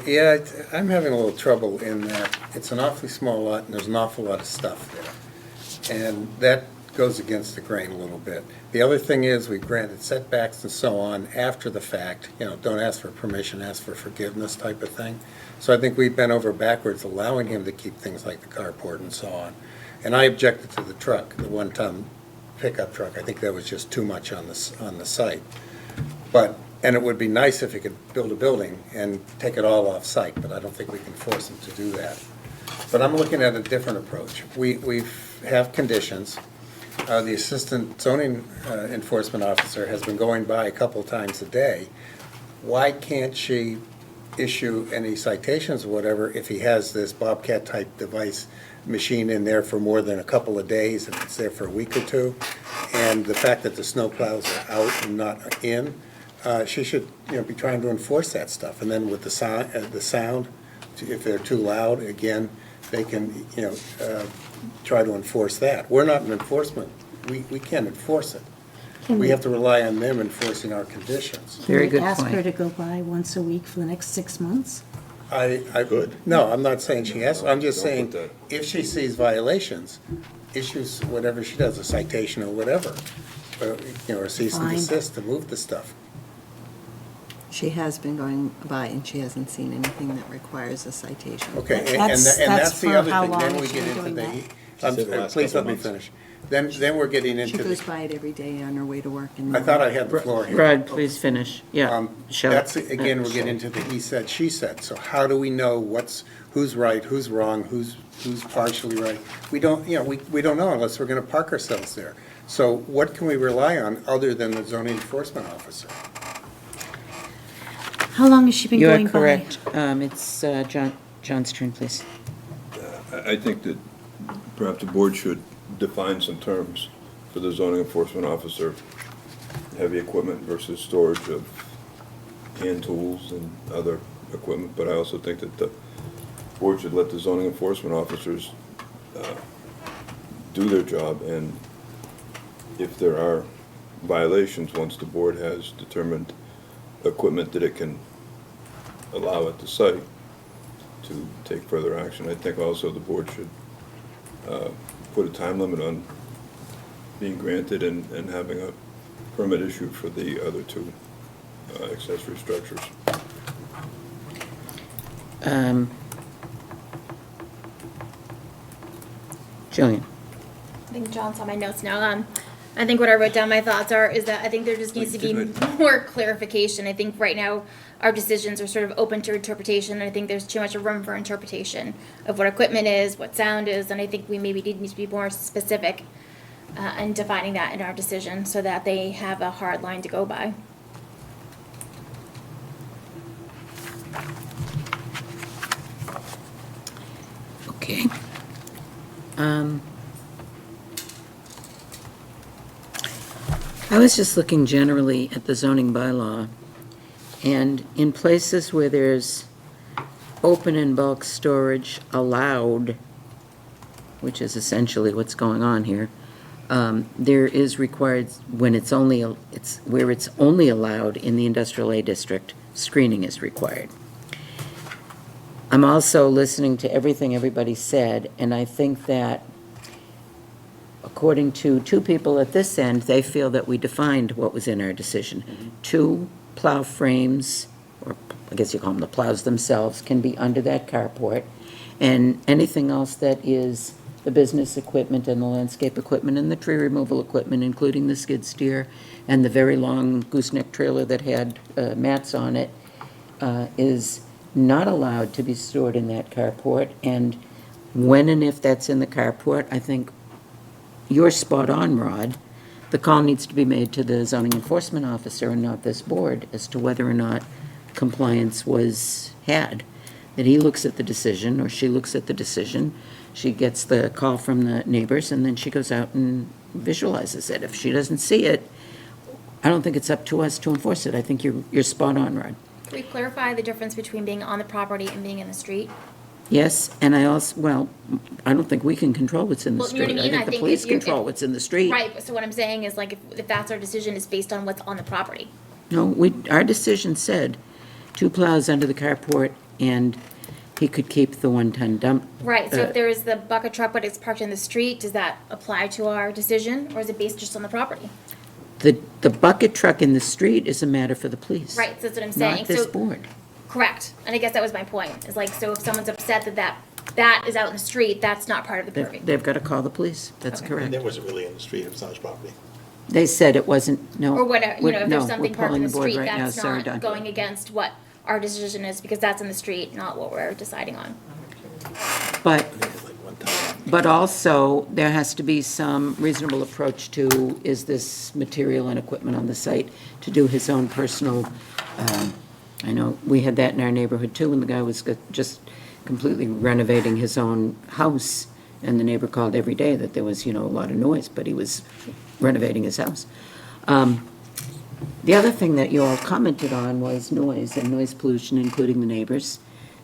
Yeah, I'm having a little trouble in that it's an awfully small lot and there's an awful lot of stuff there. And that goes against the grain a little bit. The other thing is we granted setbacks and so on after the fact, don't ask for permission, ask for forgiveness type of thing. So I think we've bent over backwards allowing him to keep things like the carport and so on. And I objected to the truck, the one-ton pickup truck. I think that was just too much on the site. And it would be nice if he could build a building and take it all off-site, but I don't think we can force him to do that. But I'm looking at a different approach. We have conditions. The assistant zoning enforcement officer has been going by a couple times a day. Why can't she issue any citations or whatever if he has this Bobcat-type device machine in there for more than a couple of days, if it's there for a week or two. And the fact that the snowplows are out and not in, she should, be trying to enforce that stuff. And then with the sound, if they're too loud, again, they can, try to enforce that. We're not an enforcement. We can't enforce it. We have to rely on them enforcing our conditions. Very good Ask her point. to go by once a week for the next 6 months? I Good. No, I'm not saying she has, I'm just Don't saying, put that. if she sees violations, issues whatever she does, a citation or whatever, or cease and Fine. desist to move the stuff. She has been going by and she hasn't seen anything that requires a citation. Okay, and That's- and that's that's the for other how thing, long then has we she get been into doing the, that? She said the last please let couple me months. finish. Then we're getting She into goes the, by it every day on her way to work and. I thought I had the floor here. Rod, please finish. Yeah. Shut up. That's, again, we're getting into the he said, she said. So how do we know who's right, who's wrong, who's partially right? We don't, we don't know unless we're gonna park ourselves there. So what can we rely on other than the zoning enforcement officer? How long has she been You going are by? correct. It's John's turn, please. I think that perhaps the board should define some terms for the zoning enforcement officer, heavy equipment versus storage of hand tools and other equipment, but I also think that the board should let the zoning enforcement officers do their job, and if there are violations, once the board has determined equipment that it can allow at the site, to take further action. I think also the board should put a time limit on being granted and having a permit issued for the other two accessory structures. Jillian? I think John's on my notes now. I think what I wrote down, my thoughts is that I think there just needs to be more clarification. I think right now, our decisions are sort of open to interpretation, and I think there's too much room for interpretation of what equipment is, what sound is, and I think we maybe need to be more specific in defining that in our decision, so that they have a hard line to go by. Okay. I was just looking generally at the zoning bylaw, and in places where there's open and bulk storage allowed, which is essentially what's going on here, there is required, when it's where it's only allowed in the industrial A district, screening is required. I'm also listening to everything everybody said, and I think that according to two people at this end, they feel that we defined what was in our decision. 2 plow frames, or I guess you call them the plows themselves, can be under that carport, and anything else that is the business equipment and the landscape equipment and the tree removal equipment, including the skid steer and the very long gooseneck trailer that had mats on it, is not allowed to be stored in that carport. And when and if that's in the carport, I think you're spot on, Rod. The call needs to be made to the zoning enforcement officer and not this board as to whether or not compliance was had. That he looks at the decision, or she looks at the decision, she gets the call from the neighbors, and then she goes out and visualizes it. If she doesn't see it, I don't think it's up to us to enforce it. I think you're spot on, Rod. Can we clarify the difference between being on the property and being in the street? Yes, and I also, well, I don't think we can control what's in the Well, you know street. what I mean? I I think the think police if you're- control what's in the street. Right, so what I'm saying is like, if that's our decision, is based on what's on the property. No, our decision said 2 plows under the carport, and he could keep the 1-ton dump. Right, so if there is the bucket truck, but it's parked in the street, does that apply to our decision, or is it based just on the property? The bucket truck in the street is a matter for the police. Right, so that's what I'm saying. Not this So- board. Correct, and I guess that was my point, is like, so if someone's upset that is out in the street, that's not part of the purview. They've got to call the police. That's Okay. correct. And that wasn't really in the street, it was on his property. They said it wasn't, no. Or whatever, if no, there's we're something parked in pulling the board street, right now. that's Sorry, not Don. going against what our decision is, because that's in the street, not what we're deciding on. But, I think it's like one time. but also, there has to be some reasonable approach to, is this material and equipment on the site to do his own personal, I know we had that in our neighborhood too, when the guy was just completely renovating his own house, And the neighbor called every day that there was, a lot of noise, but he was renovating his house. The other thing that you all commented on was noise and noise pollution, including the neighbors.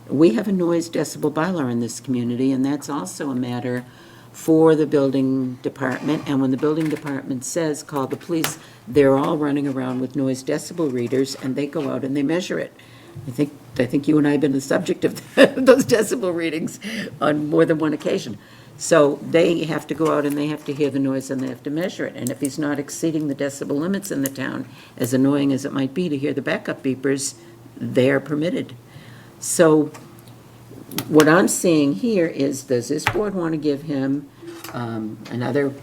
We have a noise decibel bylaw in this community, and that's also a matter for the building department. And when the building department says, call the police, they're all running around with noise decibel readers, and they go out and they measure it. I think you and I have been the subject of those decibel readings on more than one occasion. So they have to go out and they have to hear the noise and they have to measure it. And if he's not exceeding the decibel limits in the town, as annoying as it might be to hear the backup beepers, they are permitted. So what I'm seeing here is, does this board want to give him another,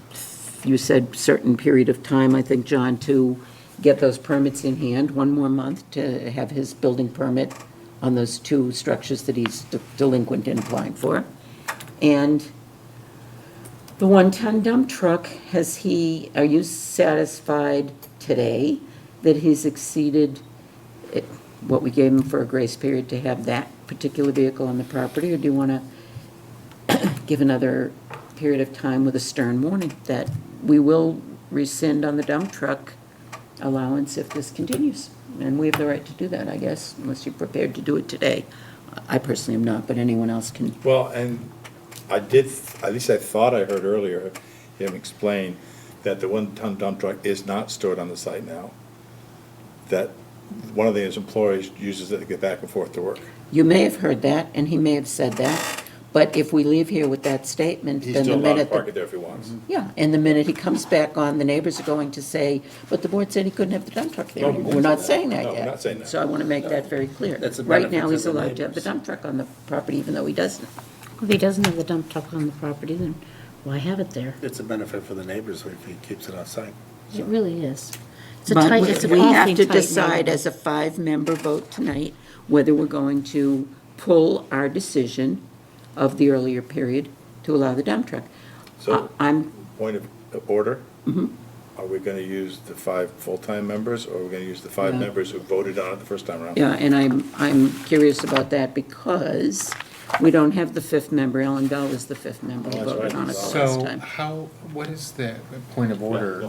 you said certain period of time, I think, John, to get those permits in hand, one more month to have his building permit on those 2 structures that he's delinquent in applying for? And the 1-ton dump truck, are you satisfied today that he's exceeded what we gave him for a grace period to have that particular vehicle on the property? Or do you want to give another period of time with a stern warning that we will rescind on the dump truck allowance if this continues? And we have the right to do that, I guess, unless you're prepared to do it today. I personally am not, but anyone else can. Well, and I did, at least I thought I heard earlier him explain that the 1-ton dump truck is not stored on the site now. That one of his employees uses it to get back and forth to work. You may have heard that, and he may have said that, but if we leave here with that statement, He's then the still allowed to minute. park it there if he wants. Yeah, and the minute he comes back on, the neighbors are going to say, but the board said he couldn't have the dump truck there. No, we We're didn't not say saying that. that No, yet. we're not saying that. So I want to make that very clear. That's a Right benefit now, to he's the allowed to have the neighbors. dump truck on the property, even though he doesn't. If he doesn't have the dump truck on the property, then why have it there? It's a benefit for the neighbors if he keeps it off-site. It really is. It's a But tight, it's an we have awfully to tight decide neighborhood. as a 5-member vote tonight whether we're going to pull our decision of the earlier period to allow the dump truck. So, I'm, point of order, are we gonna use the 5 full-time members, or are we gonna use the 5 Yeah. members who voted on it the first time around? yeah, and I'm curious about that because we don't have the 5th member. Ellen Bell is the 5th member who Oh, that's voted right. on it the last So time. what is the point of order?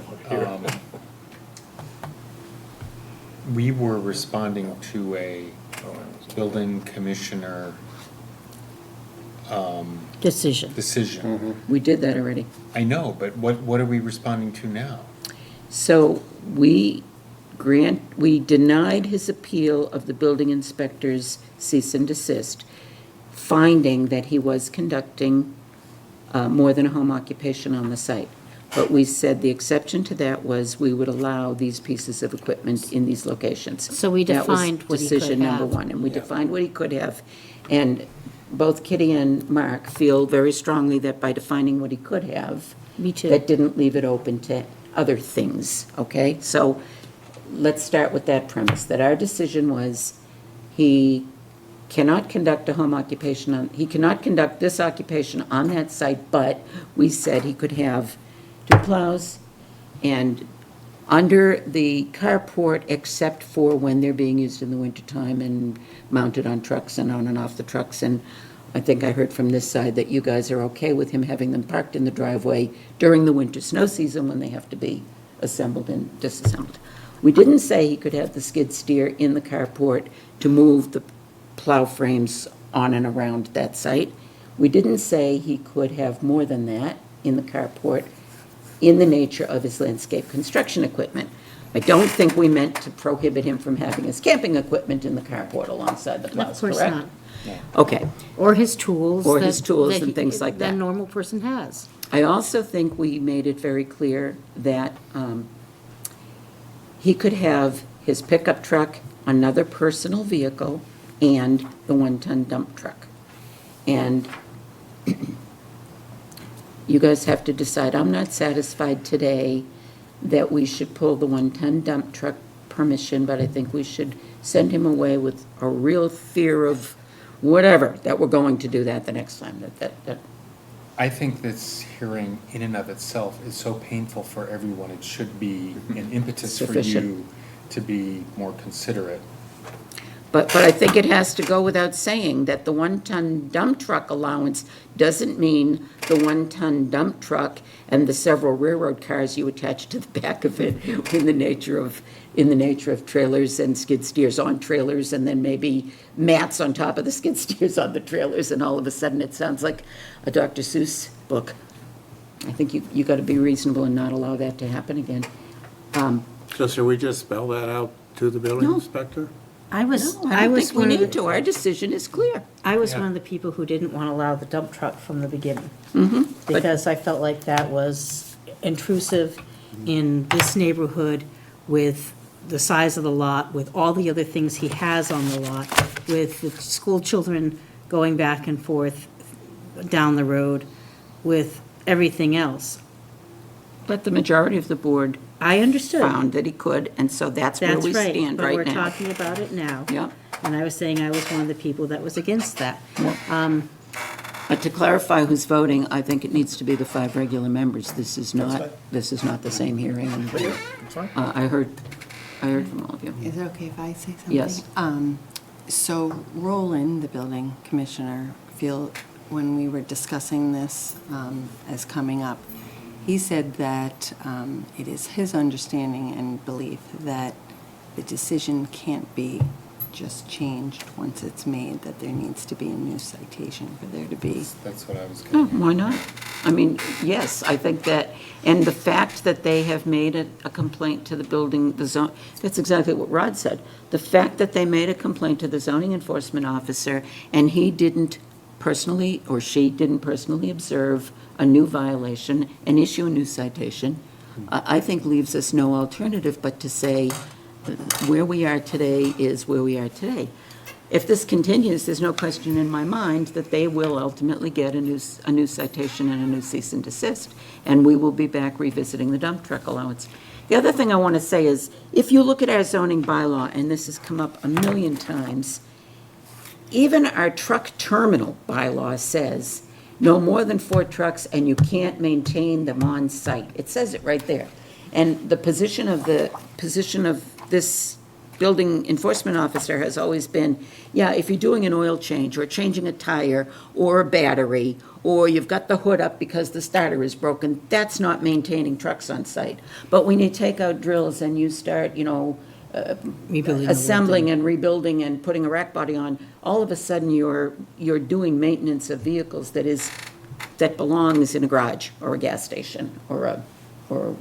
We were responding to a building commissioner Decision. decision. We did that already. I know, but what are we responding to now? So we denied his appeal of the building inspector's cease and desist, finding that he was conducting more than a home occupation on the site. But we said the exception to that was we would allow these pieces of equipment in these locations. So we defined That what was he could decision number have. 1, and we defined what he could have. And both Kitty and Mark feel very strongly that by defining what he could have, Me too. that didn't leave it open to other things, okay? So let's start with that premise, that our decision was he cannot conduct a home occupation he cannot conduct this occupation on that site, but we said he could have 2 plows and under the carport, except for when they're being used in the wintertime and mounted on trucks and on and off the trucks. And I think I heard from this side that you guys are okay with him having them parked in the driveway during the winter snow season when they have to be assembled and disassembled. We didn't say he could have the skid steer in the carport to move the plow frames on and around that site. We didn't say he could have more than that in the carport in the nature of his landscape construction equipment. I don't think we meant to prohibit him from having his camping equipment in the carport alongside the plows, Of course correct? not. Okay. Or his tools. Or his tools that and things like that. a normal person has. I also think we made it very clear that he could have his pickup truck, another personal vehicle, and the 1-ton dump truck. And you guys have to decide. I'm not satisfied today that we should pull the 1-ton dump truck permission, but I think we should send him away with a real fear of whatever, that we're going to do that the next time. That I think this hearing in and of itself is so painful for everyone. It should be an impetus for Sufficient. you to be more considerate. But I think it has to go without saying that the one-ton dump truck allowance doesn't mean the one-ton dump truck and the several railroad cars you attach to the back of it in the nature of trailers and skid steers on trailers, and then maybe mats on top of the skid steers on the trailers, and all of a sudden it sounds like a Dr. Seuss book. I think you got to be reasonable and not allow that to happen again. So should we just spell that out to the building No. inspector? I was No, I don't was think we one of need the, to. Our decision is clear. I was Yeah. one of the people who didn't want to allow the dump truck from the beginning. But- Because I felt like that was intrusive in this neighborhood with the size of the lot, with all the other things he has on the lot, with the school children going back and forth down the road, with everything else. But the majority of the board I understood. found that he could, and so that's where That's we right, stand but right we're now. talking about it now. Yep. And I was saying I was one of the people that was against that. But to clarify who's voting, I think it needs to be the 5 regular members. This is not the same hearing. And, I heard from all of you. Is it okay if I say something? Yes. So Roland, the building commissioner, when we were discussing this as coming up, he said that it is his understanding and belief that the decision can't be just changed once it's made, that there needs to be a new citation for there to be. That's what I was Oh, getting at. why not? I mean, yes, I think that, and the fact that they have made a complaint to the building, the zone, that's exactly what Rod said. The fact that they made a complaint to the zoning enforcement officer, and he didn't personally, or she didn't personally observe a new violation and issue a new citation, I think leaves us no alternative but to say, where we are today is where we are today. If this continues, there's no question in my mind that they will ultimately get a new citation and a new cease and desist, and we will be back revisiting the dump truck allowance. The other thing I want to say is, if you look at our zoning bylaw, and this has come up a million times, even our truck terminal bylaw says no more than 4 trucks, and you can't maintain them on site. It says it right there. And the position of this building enforcement officer has always been, yeah, if you're doing an oil change or changing a tire or a battery, or you've got the hood up because the starter is broken, that's not maintaining trucks on site. But when you take out drills and you start, Rebuilding the assembling and rebuilding and putting a rack body on, all of a sudden you're doing maintenance of vehicles that belongs in a garage or a gas station or a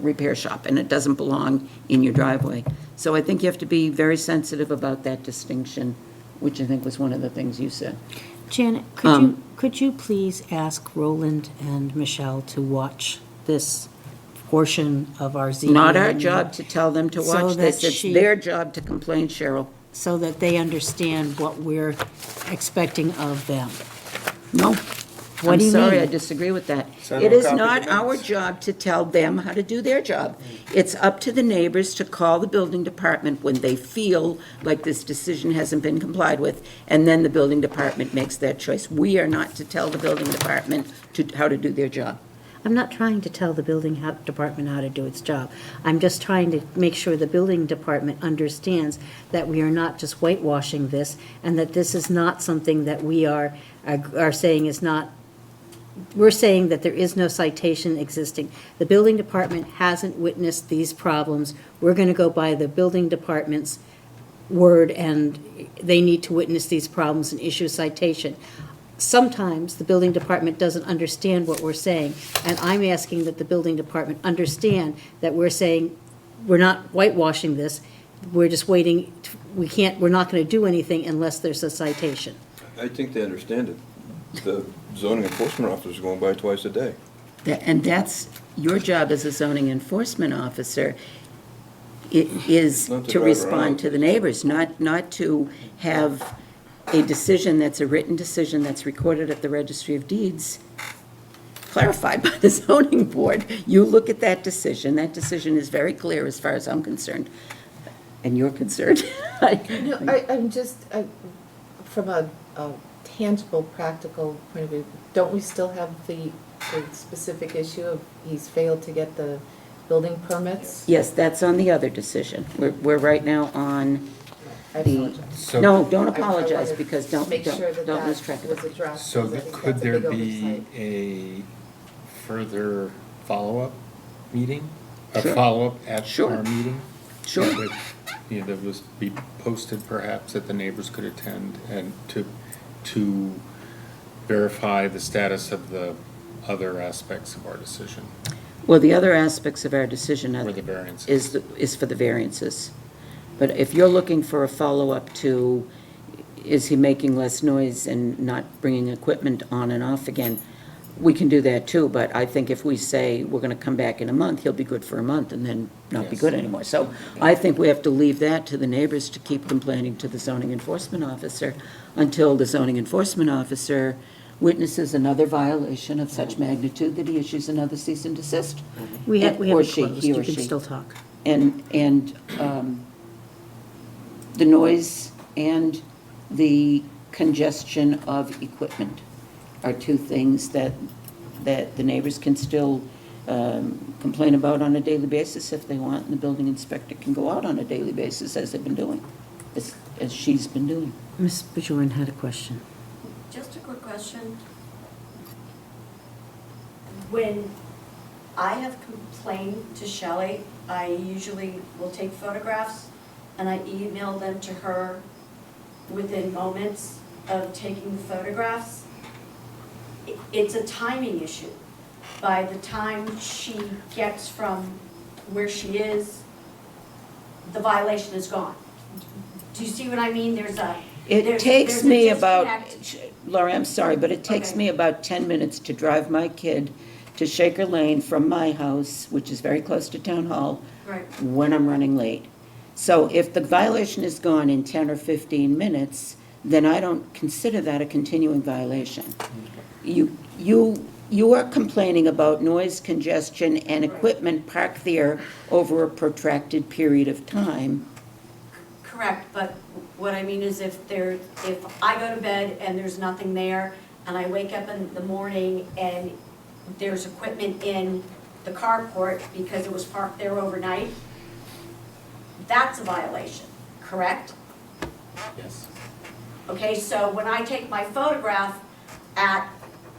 repair shop, and it doesn't belong in your driveway. So I think you have to be very sensitive about that distinction, which I think was one of the things you said. Janet, could you please ask Roland and Michelle to watch this portion of our ZBA? Not our job to tell them to So watch this, that it's she- their job to complain, Cheryl. So that they understand what we're expecting of them. No. What I'm do you sorry, mean? I disagree with that. Send It them is copies not of our minutes. job to tell them how to do their job. It's up to the neighbors to call the building department when they feel like this decision hasn't been complied with, and then the building department makes that choice. We are not to tell the building department how to do their job. I'm not trying to tell the building department how to do its job. I'm just trying to make sure the building department understands that we are not just whitewashing this, and that this is not something that we are saying is not. We're saying that there is no citation existing. The building department hasn't witnessed these problems. We're going to go by the building department's word, and they need to witness these problems and issue a citation. Sometimes the building department doesn't understand what we're saying, and I'm asking that the building department understand that we're saying, we're not whitewashing this, we're just waiting, we're not going to do anything unless there's a citation. I think they understand it. The zoning enforcement officer is going by twice a day. And that's your job as a zoning enforcement officer, is Not to to drive respond around. to the neighbors, not to have a decision that's a written decision that's recorded at the Registry of Deeds clarified by the zoning board. You look at that decision is very clear as far as I'm concerned, and you're concerned. No, I'm just, from a tangible, practical point of view, don't we still have the specific issue of he's failed to get the building permits? Yes, that's on the other decision. We're right now on, I the, apologize. So- no, don't I apologize, wanted because to make sure that don't lose track that of was it. addressed. So because I think could that's a there big be oversight. a further follow-up meeting? A Sure. follow-up at Sure. our meeting? Sure. That was be posted perhaps that the neighbors could attend and to verify the status of the other aspects of our decision, Well, the other aspects of our decision or the variances. is for the variances. But if you're looking for a follow-up to, is he making less noise and not bringing equipment on and off again, we can do that too, but I think if we say we're gonna come back in a month, he'll be good for a month and then not be Yes. good anymore. So I think we have to leave that to the neighbors to keep complaining to the zoning enforcement officer until the zoning enforcement officer witnesses another violation of such magnitude that he issues another cease and desist. We have, Or it she, closed, he or you can she. still talk. And the noise and the congestion of equipment are two things that the neighbors can still complain about on a daily basis if they want, and the building inspector can go out on a daily basis as they've been doing, as she's been doing. Ms. Bajoran had a question. Just a quick question. When I have complained to Shelley, I usually will take photographs and I email them to her within moments of taking the photographs. It's a timing issue. By the time she gets from where she is, the violation is gone. Do you see what I mean? It takes there's a me about, disconnect. Laurie, I'm sorry, but it takes Okay. me about 10 minutes to drive my kid to Shaker Lane from my house, which is very close to Town Hall, Right. when I'm running late. So if the violation is gone in 10 or 15 minutes, then I don't consider that a continuing violation. You are complaining about noise, congestion, and equipment parked there over a protracted period of time. Correct, but what I mean is if I go to bed and there's nothing there, and I wake up in the morning and there's equipment in the carport because it was parked there overnight, that's a violation, correct? Yes. Okay, so when I take my photograph at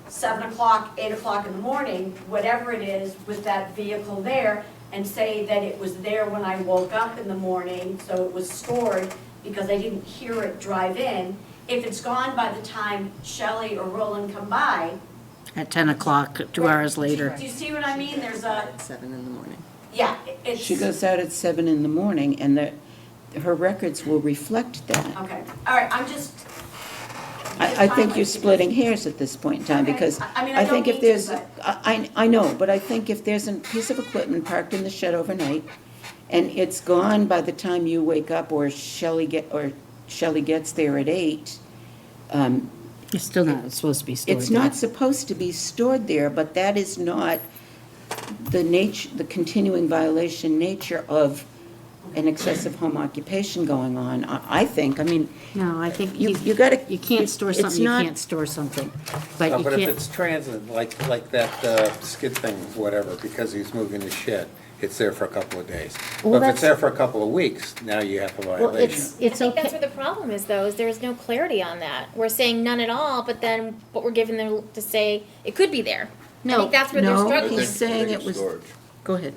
7 o'clock, 8 o'clock in the morning, whatever it is with that vehicle there, and say that it was there when I woke up in the morning, so it was stored because I didn't hear it drive in, if it's gone by the time Shelley or Roland come by. At 10 o'clock, 2 hours later. Do you see what I mean? There's a, 7 in the morning. yeah, it's. She goes out at 7 in the morning, and her records will reflect that. Okay, all right, I'm just. I think you're splitting hairs at this point in time, Okay. because I mean, I think don't if mean to, there's, I know, but I think if there's a piece of equipment parked in the shed overnight, and it's gone by the time you wake up, or Shelley gets there at 8, It's still not supposed to be stored it's there. not supposed to be stored there, but that is not the continuing violation nature of an excessive home occupation going on, I think. I mean, No, I think you gotta. you can't store it's something, you not- can't store something. But you But if can't, it's transit, like that skid thing, whatever, because he's moving his shed, it's there for a couple of days. Well, But if that's- it's there for a couple of weeks, now you have a well, violation. it's I think that's okay. where the problem is, though, is there's no clarity on that. We're saying none at all, but then what we're giving them to say, it could be there. I No, think that's where they're no, struggling. he's saying it it's was, storage. go ahead.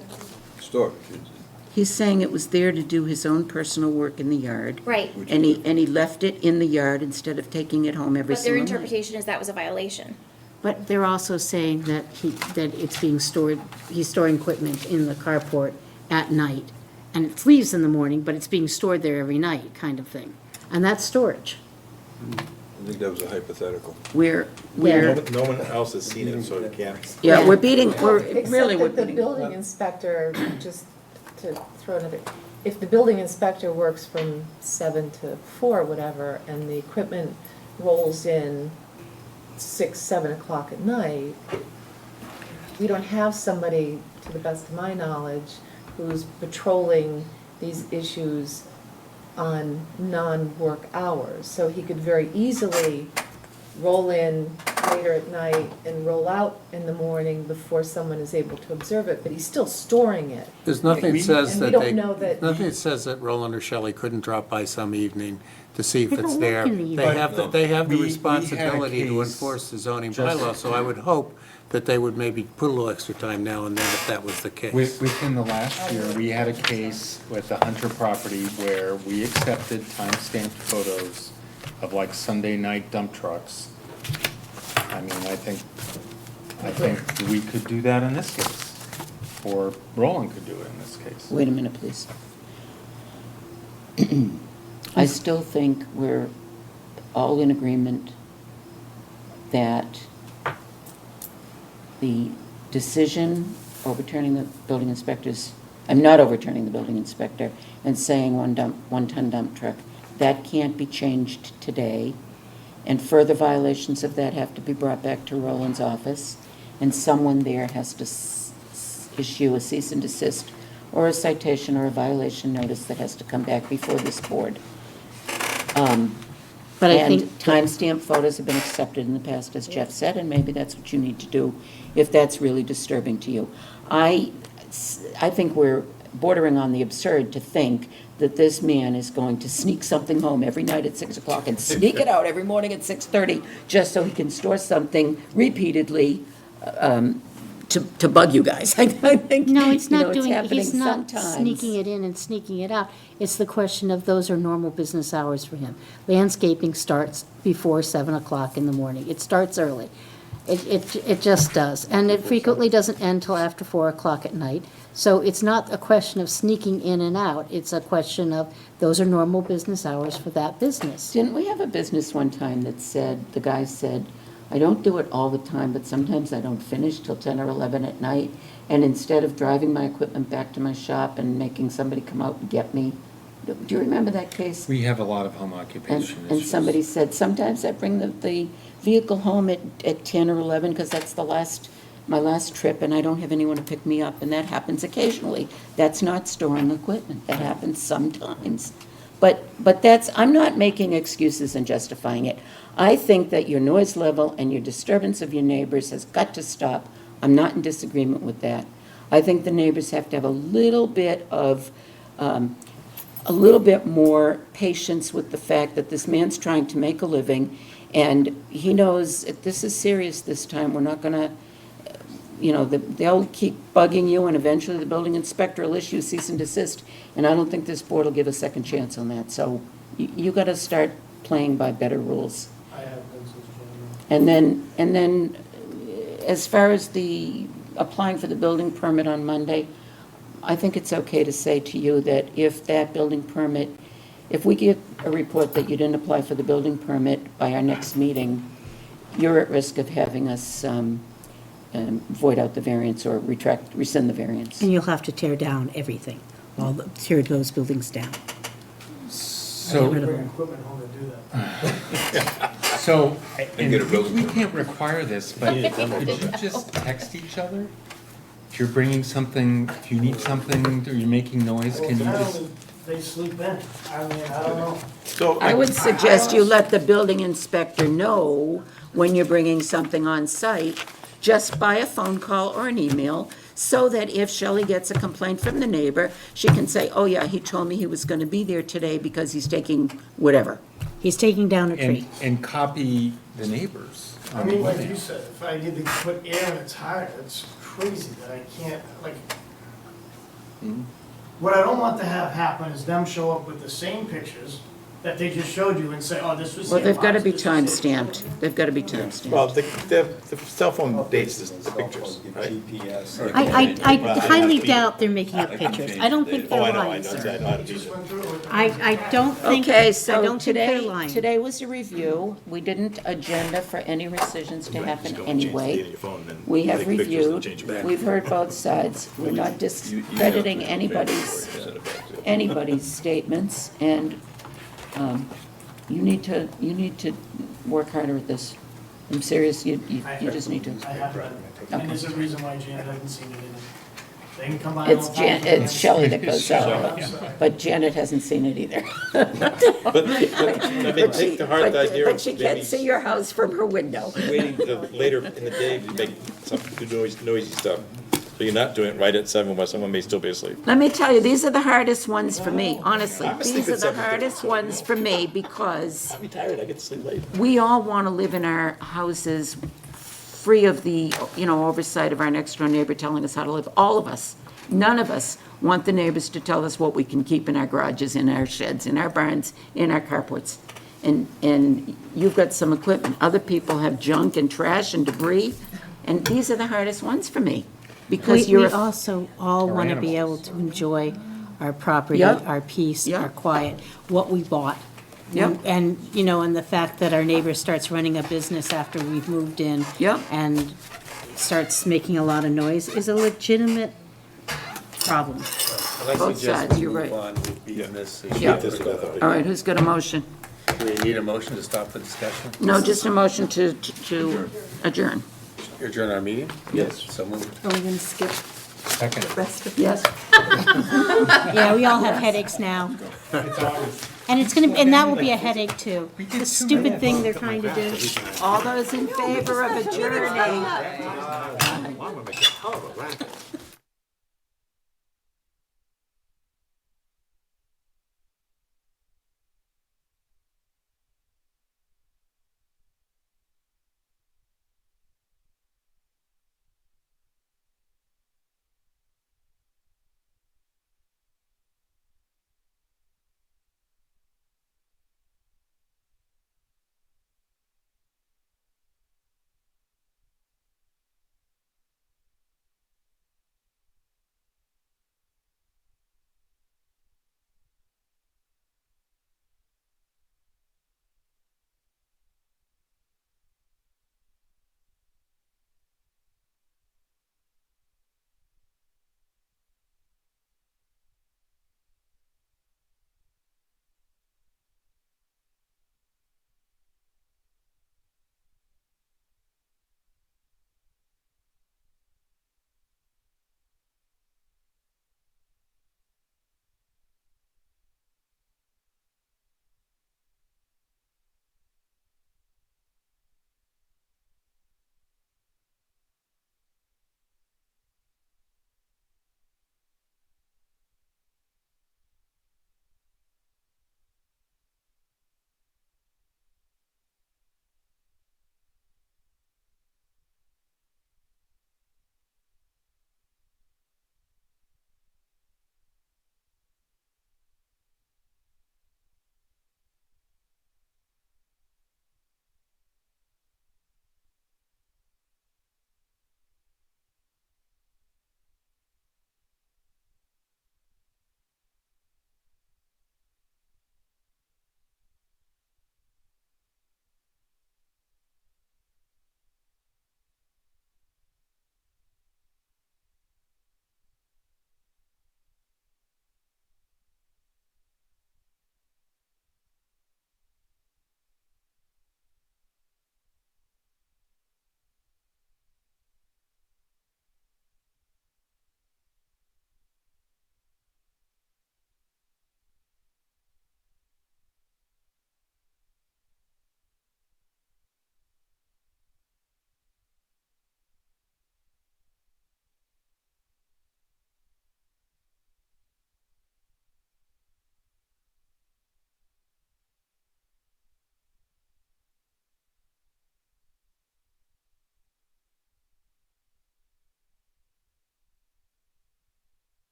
Storage. He's saying it was there to do his own personal work in the yard. Right, And he left it in the yard instead of taking it home every but their single night. interpretation is that was a violation. But they're also saying that that it's being stored, he's storing equipment in the carport at night. And it leaves in the morning, but it's being stored there every night, kind of thing. And that's storage. I think that was a hypothetical. We're, No one else has seen it, so you can't. yeah, Yeah. we're beating, we're, Except really, we're that the beating. building inspector, just to throw another, if the building inspector works from 7 to 4, whatever, and the equipment rolls in 6, 7 o'clock at night, we don't have somebody, to the best of my knowledge, who's patrolling these issues on non-work hours. So he could very easily roll in later at night and roll out in the morning before someone is able to observe it, but he's still storing it. There's nothing that says And we that don't they, know that- nothing that says that Roland or Shelley couldn't drop by some evening to see if They it's don't work there. in the They have, they have the We had a responsibility to case enforce the zoning just- bylaw, so I would hope that they would maybe put a little extra time now and then if that was the case. Within the last year, we had a case with the Hunter property where we accepted time-stamped photos of like Sunday night dump trucks. I mean, I think we could do that in this case, or Roland could do it in this case. Wait a minute, please. I still think we're all in agreement that the decision overturning the building inspector's, I'm not overturning the building inspector and saying one-ton dump truck, that can't be changed today. And further violations of that have to be brought back to Roland's office, and someone there has to issue a cease and desist or a citation or a violation notice that has to come back before this board. But I And think, timestamp photos have been accepted in the past, as Jeff said, and maybe that's what you need to do if that's really disturbing to you. I think we're bordering on the absurd to think that this man is going to sneak something home every night at 6 o'clock and sneak it out every morning at 6:30 just so he can store something repeatedly to bug you guys. I think, no, it's you know, not doing, happening he's not sometimes. sneaking it in and sneaking it out. It's the question of those are normal business hours for him. Landscaping starts before 7 o'clock in the morning. It starts early. It just does. And it frequently doesn't end till after 4 o'clock at night. So it's not a question of sneaking in and out. It's a question of those are normal business hours for that business. Didn't we have a business one time that said, the guy said, I don't do it all the time, but sometimes I don't finish till 10 or 11 at night, and instead of driving my equipment back to my shop and making somebody come out and get me, do you remember that case? We have a lot of home occupation issues. And somebody said, sometimes I bring the vehicle home at 10 or 11, because that's my last trip, and I don't have anyone to pick me up, and that happens occasionally. That's not storing equipment, that happens sometimes. But that's, I'm not making excuses and justifying it. I think that your noise level and your disturbance of your neighbors has got to stop. I'm not in disagreement with that. I think the neighbors have to have a little bit more patience with the fact that this man's trying to make a living, and he knows if this is serious this time, we're not gonna, they'll keep bugging you, and eventually the building inspector will issue cease and desist, and I don't think this board will give a second chance on that. So you gotta start playing by better rules. I have been since January. And then, as far as the applying for the building permit on Monday, I think it's okay to say to you that if that building permit, if we get a report that you didn't apply for the building permit by our next meeting, you're at risk of having us void out the variance or rescind the variance. And you'll have to tear down everything, tear those buildings down. So, Bring equipment home to do that. so, and get a building we can't require this, but could you just text each other? If you're bringing something, if you need something, or you're making noise, can you just? They sleep in. I mean, I don't know. So I would suggest you let the building inspector know when you're bringing something on site, just by a phone call or an email, so that if Shelley gets a complaint from the neighbor, she can say, oh yeah, he told me he was gonna be there today because he's taking whatever. He's taking down a tree. And copy the neighbors. I mean, like you said, if I need to put air in a tire, it's crazy that I can't, like, what I don't want to have happen is them show up with the same pictures that they just showed you and say, oh, this was. Well, they've gotta be this was it. time-stamped. They've gotta be time-stamped. Well, the cell phone dates the pictures, right? GPS. I highly doubt they're making up pictures. I don't think they're Oh, I know, lying, sir. I just went through it. I don't think, Okay, I so don't think they're today, lying. today was a review. We didn't agenda for any rescissions to happen anyway. We have reviewed, we've heard both sides. We're not discrediting anybody's statements, and you need to work harder at this. I'm serious, you just need to. I have done, and there's a reason why Janet hasn't seen it in They can come by all the time. It's Shelley that goes out, but Janet hasn't seen it either. But, I mean, take to heart the idea But of she can't maybe see your house from her window. waiting till later in the day to make some, do noisy stuff. So you're not doing it right at 7 while someone may still be asleep. Let me tell you, these are the hardest ones for me, honestly. I'm asleep These are at the 7:30. hardest ones for me because I'm retired, I get to sleep late. we all want to live in our houses free of the, oversight of our next door neighbor telling us how to live. All of us. None of us want the neighbors to tell us what we can keep in our garages, in our sheds, in our barns, in our carports. And you've got some equipment. Other people have junk and trash and debris, and these are the hardest ones for me. Because We also all want to be able to enjoy our property, Yep. our peace, Yep. our quiet, what we bought. Yep. And, and the fact that our neighbor starts running a business after we've moved in. Yep. And starts making a lot of noise is a legitimate problem. Both sides, you're right. Yeah. All right, who's got a motion? Do we need a motion to stop the discussion? No, just a motion to adjourn. Adjourn our meeting? Yes. So moved. Are we gonna skip Second. the rest of Yes? Yeah, we all have headaches now. And that will be a headache too. The stupid thing they're trying to do. All those in favor of adjourning?